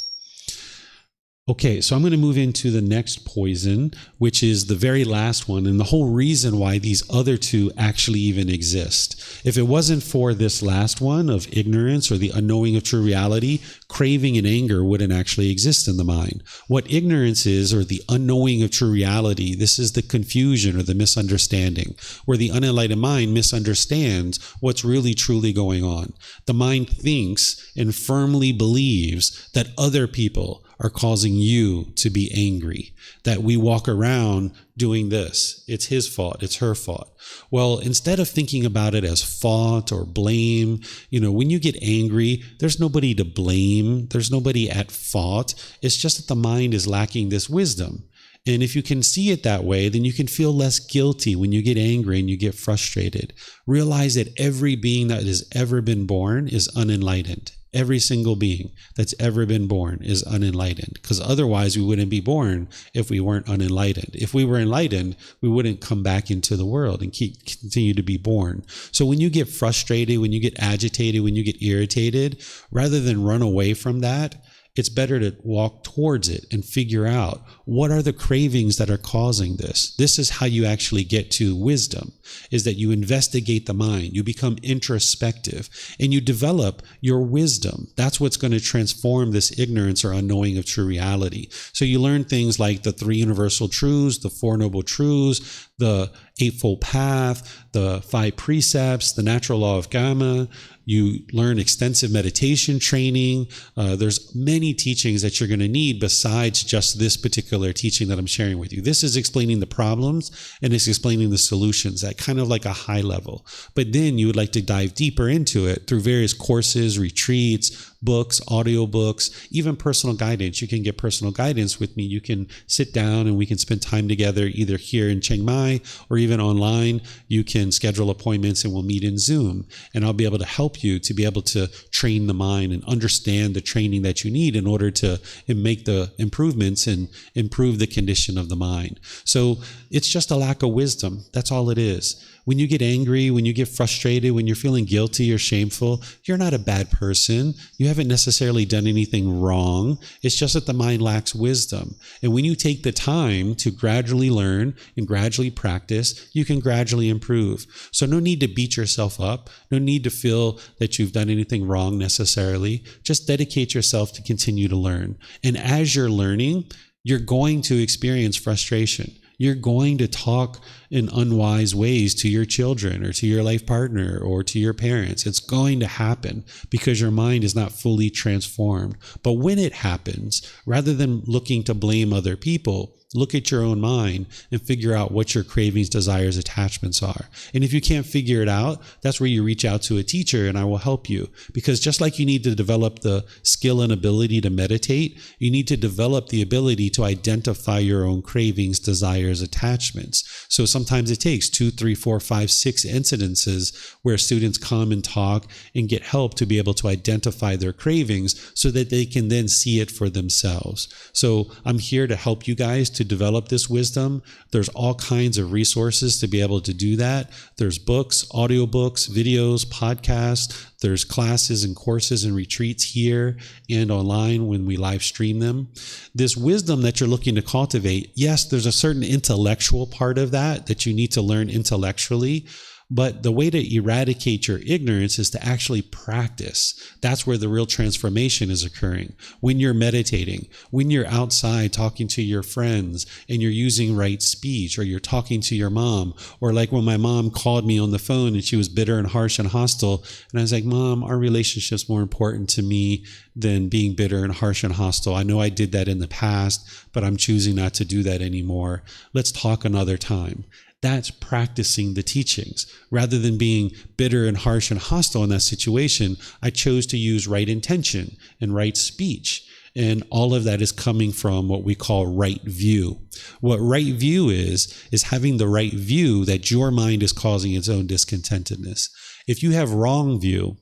Okay, so I'm going to move into the next poison, which is the very last one, and the whole reason why these other 2 actually even exist. If it wasn't for this last one of ignorance or the unknowing of true reality, craving and anger wouldn't actually exist in the mind. What ignorance is, or the unknowing of true reality, this is the confusion or the misunderstanding, where the unenlightened mind misunderstands what's really truly going on. The mind thinks and firmly believes that other people are causing you to be angry, that we walk around doing this. It's his fault. It's her fault. Well, instead of thinking about it as fault or blame, when you get angry, there's nobody to blame. There's nobody at fault. It's just that the mind is lacking this wisdom. And if you can see it that way, then you can feel less guilty when you get angry and you get frustrated. Realize that every being that has ever been born is unenlightened. Every single being that's ever been born is unenlightened, because otherwise we wouldn't be born if we weren't unenlightened. If we were enlightened, we wouldn't come back into the world and continue to be born. So when you get frustrated, when you get agitated, when you get irritated, rather than run away from that, it's better to walk towards it and figure out what are the cravings that are causing this. This is how you actually get to wisdom, is that you investigate the mind, you become introspective, and you develop your wisdom. That's what's going to transform this ignorance or unknowing of true reality. So you learn things like the 3 universal truths, the 4 noble truths, the Eightfold Path, the 5 precepts, the natural law of karma. You learn extensive meditation training. There's many teachings that you're going to need besides just this particular teaching that I'm sharing with you. This is explaining the problems and it's explaining the solutions at kind of like a high level. But then you would like to dive deeper into it through various courses, retreats, books, audiobooks, even personal guidance. You can get personal guidance with me. You can sit down and we can spend time together either here in Chiang Mai or even online. You can schedule appointments and we'll meet in Zoom, and I'll be able to help you to be able to train the mind and understand the training that you need in order to make the improvements and improve the condition of the mind. So it's just a lack of wisdom. That's all it is. When you get angry, when you get frustrated, when you're feeling guilty or shameful, you're not a bad person. You haven't necessarily done anything wrong. It's just that the mind lacks wisdom. And when you take the time to gradually learn and gradually practice, you can gradually improve. So no need to beat yourself up. No need to feel that you've done anything wrong necessarily. Just dedicate yourself to continue to learn. And as you're learning, you're going to experience frustration. You're going to talk in unwise ways to your children or to your life partner or to your parents. It's going to happen because your mind is not fully transformed. But when it happens, rather than looking to blame other people, look at your own mind and figure out what your cravings, desires, attachments are. And if you can't figure it out, that's where you reach out to a teacher and I will help you. Because just like you need to develop the skill and ability to meditate, you need to develop the ability to identify your own cravings, desires, attachments. So sometimes it takes 2, 3, 4, 5, 6 incidences where students come and talk and get help to be able to identify their cravings so that they can then see it for themselves. So I'm here to help you guys to develop this wisdom. There's all kinds of resources to be able to do that. There's books, audiobooks, videos, podcasts. There's classes and courses and retreats here and online when we live stream them. This wisdom that you're looking to cultivate, yes, there's a certain intellectual part of that you need to learn intellectually. But the way to eradicate your ignorance is to actually practice. That's where the real transformation is occurring. When you're meditating, when you're outside talking to your friends and you're using right speech, or you're talking to your mom, or like when my mom called me on the phone and she was bitter and harsh and hostile. And I was like, Mom, our relationship's more important to me than being bitter and harsh and hostile. I know I did that in the past, but I'm choosing not to do that anymore. Let's talk another time. That's practicing the teachings. Rather than being bitter and harsh and hostile in that situation, I chose to use right intention and right speech. And all of that is coming from what we call right view. What right view is having the right view that your mind is causing its own discontentedness. If you have wrong view,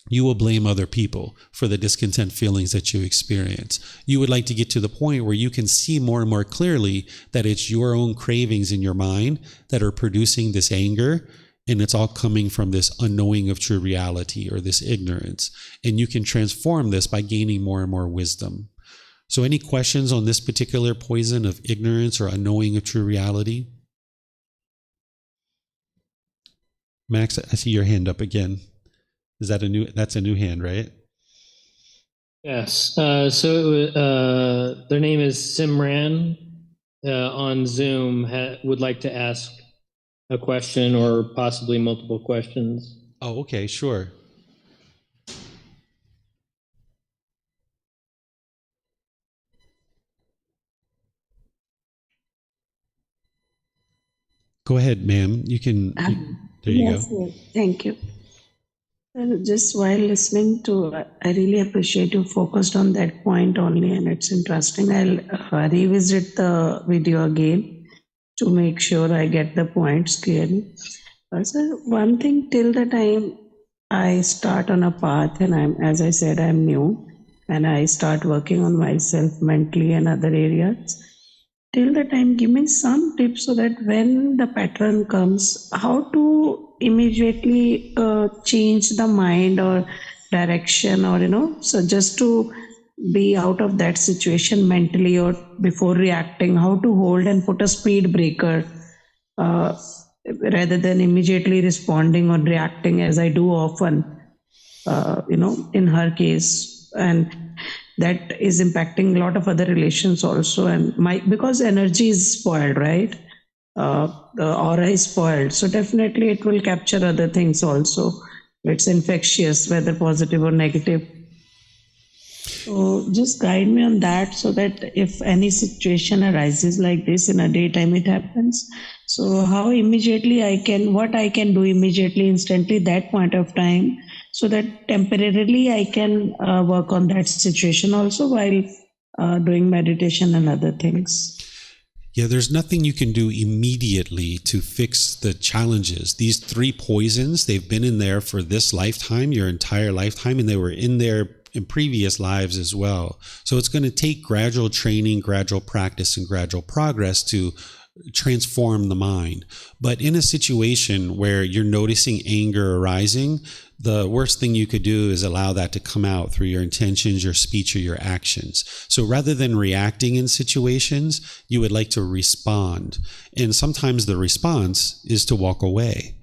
you will blame other people for the discontent feelings that you experience. You would like to get to the point where you can see more and more clearly that it's your own cravings in your mind that are producing this anger, and it's all coming from this unknowing of true reality or this ignorance. And you can transform this by gaining more and more wisdom. So any questions on this particular poison of ignorance or unknowing of true reality? Max, I see your hand up again. Is that that's a new hand, right? Yes. Their name is Simran on Zoom. Would like to ask a question or possibly multiple questions. Oh, okay, sure. Go ahead, ma'am. You can. There you Yes, go. yes, thank you. Just while listening to, I really appreciate you focused on that point only, and it's interesting. I'll revisit the video again to make sure I get the points clearly. Also, one thing till the time I start on a path, and as I said, I'm new, and I start working on myself mentally and other areas. Till the time, give me some tips so that when the pattern comes, how to immediately change the mind or direction, or so just to be out of that situation mentally, or before reacting, how to hold and put a speed breaker uh, rather than immediately responding or reacting as I do often, in her case. And that is impacting a lot of other relations also. And because energy is spoiled, right? The aura is spoiled. So definitely it will capture other things also. It's infectious, whether positive or negative. So just guide me on that so that if any situation arises like this in a daytime, it happens. So how immediately what I can do immediately, instantly, that point of time, so that temporarily I can work on that situation also while doing meditation and other things. Yeah, there's nothing you can do immediately to fix the challenges. These three poisons, they've been in there for this lifetime, your entire lifetime, and they were in there in previous lives as well. So it's going to take gradual training, gradual practice, and gradual progress to transform the mind. But in a situation where you're noticing anger arising, the worst thing you could do is allow that to come out through your intentions, your speech, or your actions. So rather than reacting in situations, you would like to respond. And sometimes the response is to walk away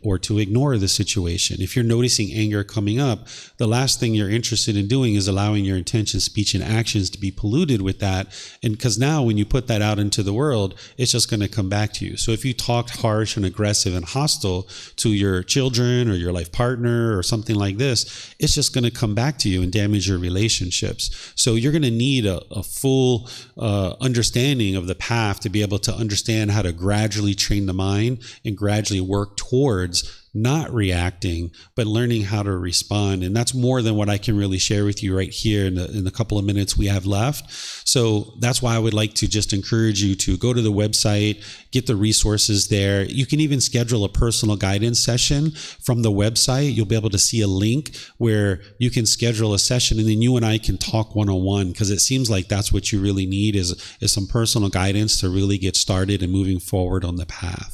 or to ignore the situation. If you're noticing anger coming up, the last thing you're interested in doing is allowing your intention, speech, and actions to be polluted with that. And because now when you put that out into the world, it's just going to come back to you. So if you talked harsh and aggressive and hostile to your children or your life partner or something like this, it's just going to come back to you and damage your relationships. So you're going to need a full understanding of the path to be able to understand how to gradually train the mind and gradually work towards not reacting, but learning how to respond. And that's more than what I can really share with you right here in the couple of minutes we have left. So that's why I would like to just encourage you to go to the website, get the resources there. You can even schedule a personal guidance session from the website. You'll be able to see a link where you can schedule a session, and then you and I can talk one-on-one, because it seems like that's what you really need is some personal guidance to really get started and moving forward on the path.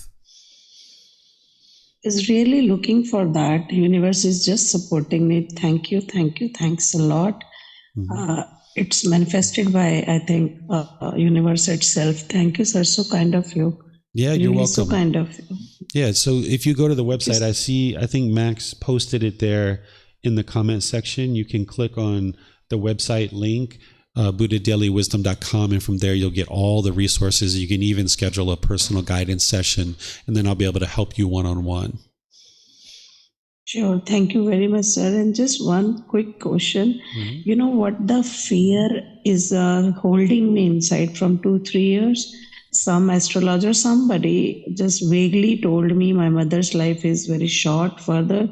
Is really looking for that. Universe is just supporting me. Thank you, thanks a lot. It's manifested by, I think, universe itself. Thank you, sir. So kind of you. Yeah, really, you're welcome. So kind of you. Yeah, so if you go to the website, I think Max posted it there in the comment section. You can click on the website link, buddhadailywisdom.com, and from there you'll get all the resources. You can even schedule a personal guidance session, and then I'll be able to help you one-on-one. Sure. Thank you very much, sir. And just one quick question. You know what the fear is holding me inside from 2-3 years? Some astrologer, somebody just vaguely told me my mother's life is very short further.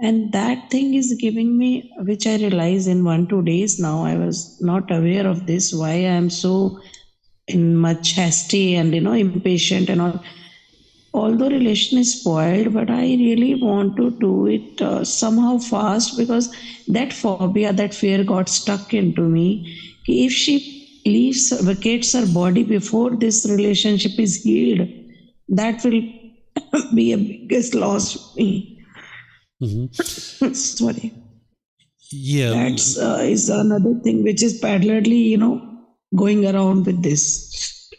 And that thing is giving me, which I realize in 1-2 days now, I was not aware of this, why I am so in much hasty and, impatient and all. Although relation is spoiled, but I really want to do it somehow fast, because that phobia, that fear got stuck into me. If she vacates her body before this relationship is healed, that will be a biggest loss for me. Sorry. Yeah. That's is another thing which is parallelly, going around with this.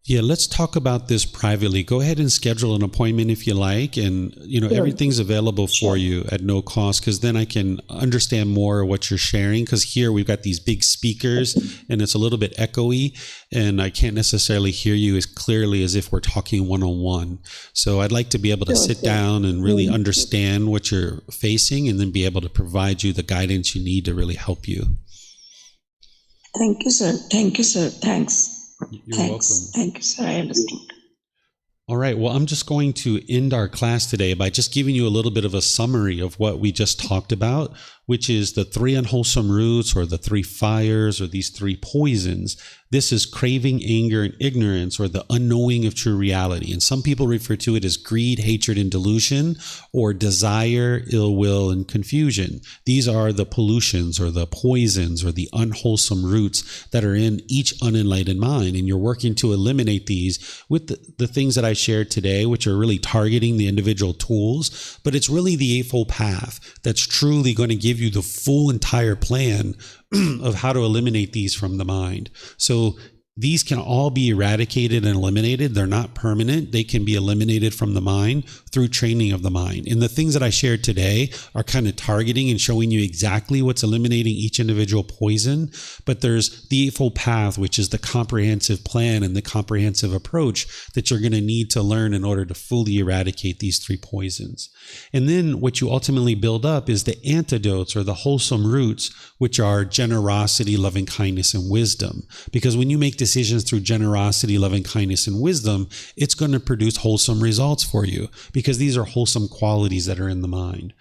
Yeah, let's talk about this privately. Go ahead and schedule an appointment if you like. And, Sure. everything's available for you at no cost, because then I can understand more what you're sharing. Because here we've got these big speakers and it's a little bit echoey and I can't necessarily hear you as clearly as if we're talking one-on-one. So I'd like to be able to sit down and really understand what you're facing and then be able to provide you the guidance you need to really help you. Thank you, sir. Thank you, sir. Thanks. You're Thanks. welcome. Thank you, sir. I understood. All right. Well, I'm just going to end our class today by just giving you a little bit of a summary of what we just talked about, which is the 3 unwholesome roots or the 3 fires or these 3 poisons. This is craving, anger, and ignorance, or the unknowing of true reality. And some people refer to it as greed, hatred, and delusion, or desire, ill will, and confusion. These are the pollutions or the poisons or the unwholesome roots that are in each unenlightened mind. And you're working to eliminate these with the things that I shared today, which are really targeting the individual tools. But it's really the Eightfold Path that's truly going to give you the full entire plan of how to eliminate these from the mind. So these can all be eradicated and eliminated. They're not permanent. They can be eliminated from the mind through training of the mind. And the things that I shared today are kind of targeting and showing you exactly what's eliminating each individual poison. But there's the Eightfold Path, which is the comprehensive plan and the comprehensive approach that you're going to need to learn in order to fully eradicate these 3 poisons. And then what you ultimately build up is the antidotes or the wholesome roots, which are generosity, loving kindness, and wisdom. Because when you make decisions through generosity, loving kindness, and wisdom, it's going to produce wholesome results for you, because these are wholesome qualities that are in the mind.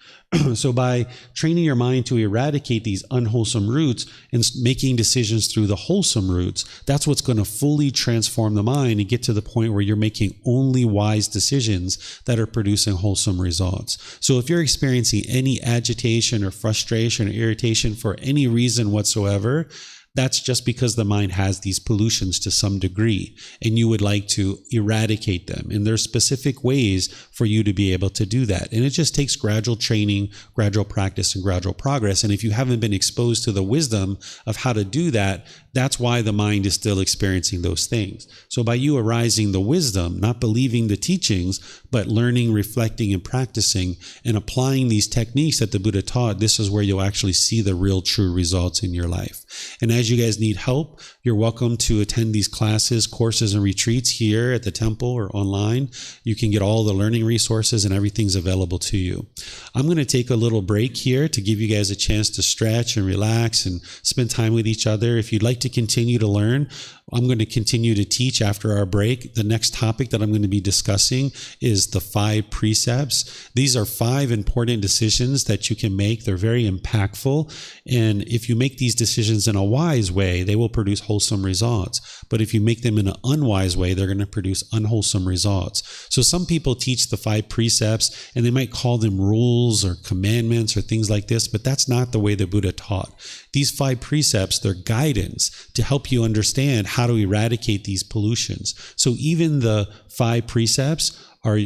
So by training your mind to eradicate these unwholesome roots and making decisions through the wholesome roots, that's what's going to fully transform the mind and get to the point where you're making only wise decisions that are producing wholesome results. So if you're experiencing any agitation or frustration or irritation for any reason whatsoever, that's just because the mind has these pollutions to some degree, and you would like to eradicate them. And there's specific ways for you to be able to do that. And it just takes gradual training, gradual practice, and gradual progress. And if you haven't been exposed to the wisdom of how to do that, that's why the mind is still experiencing those things. So by you arising the wisdom, not believing the teachings, but learning, reflecting, and practicing, and applying these techniques that the Buddha taught, this is where you'll actually see the real true results in your life. And as you guys need help, you're welcome to attend these classes, courses, and retreats here at the temple or online. You can get all the learning resources and everything's available to you. I'm going to take a little break here to give you guys a chance to stretch and relax and spend time with each other. If you'd like to continue to learn, I'm going to continue to teach after our break. The next topic that I'm going to be discussing is the 5 precepts. These are 5 important decisions that you can make. They're very impactful. And if you make these decisions in a wise way, they will produce wholesome results. But if you make them in an unwise way, they're going to produce unwholesome results. So some people teach the 5 precepts and they might call them rules or commandments or things like this, but that's not the way the Buddha taught. These 5 precepts, they're guidance to help you understand how to eradicate these pollutions. So even the 5 precepts are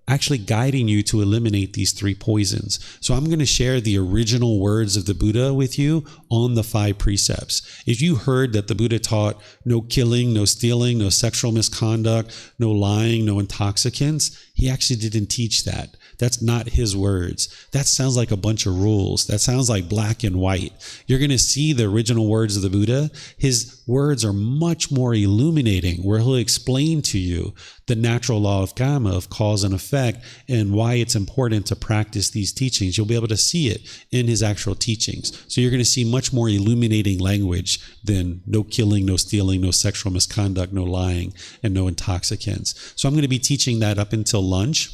actually guiding you to eliminate these 3 poisons. So I'm going to share the original words of the Buddha with you on the 5 precepts. If you heard that the Buddha taught no killing, no stealing, no sexual misconduct, no lying, no intoxicants, he actually didn't teach that. That's not his words. That sounds like a bunch of rules. That sounds like black and white. You're going to see the original words of the Buddha. His words are much more illuminating, where he'll explain to you the natural law of karma, of cause and effect, and why it's important to practice these teachings. You'll be able to see it in his actual teachings. So you're going to see much more illuminating language than no killing, no stealing, no sexual misconduct, no lying, and no intoxicants. So I'm going to be teaching that up until lunch.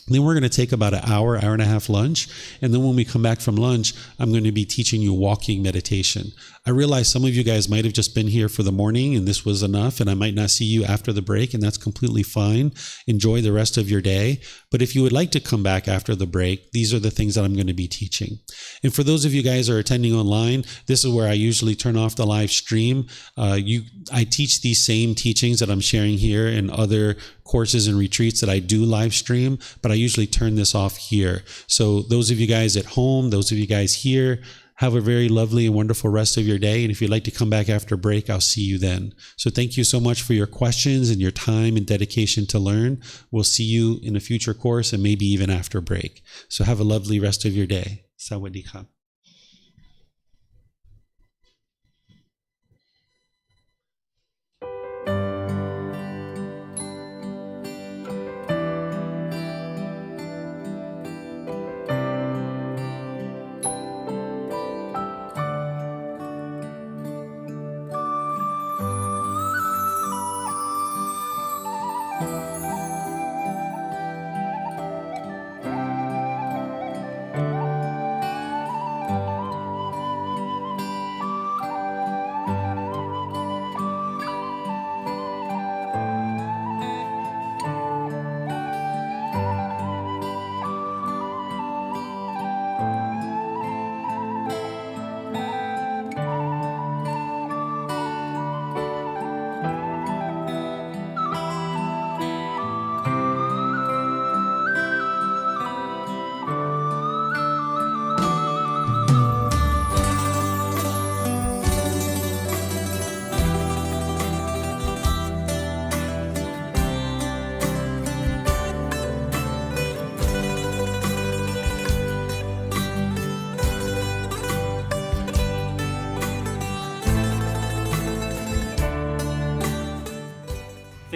Then we're going to take about an hour and a half lunch. And then when we come back from lunch, I'm going to be teaching you walking meditation. I realize some of you guys might have just been here for the morning and this was enough, and I might not see you after the break, and that's completely fine. Enjoy the rest of your day. But if you would like to come back after the break, these are the things that I'm going to be teaching. And for those of you guys who are attending online, this is where I usually turn off the live stream. I teach these same teachings that I'm sharing here in other courses and retreats that I do live stream, but I usually turn this off here. So those of you guys at home, those of you guys here, Have a very lovely and wonderful rest of your day. And if you'd like to come back after break, I'll see you then. So thank you so much for your questions and your time and dedication to learn. We'll see you in a future course and maybe even after break. So have a lovely rest of your day. Sawadee-ka.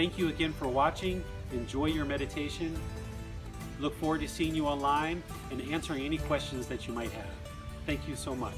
Thank you again for watching. Enjoy your meditation. Look forward to seeing you online and answering any questions that you might have. Thank you so much.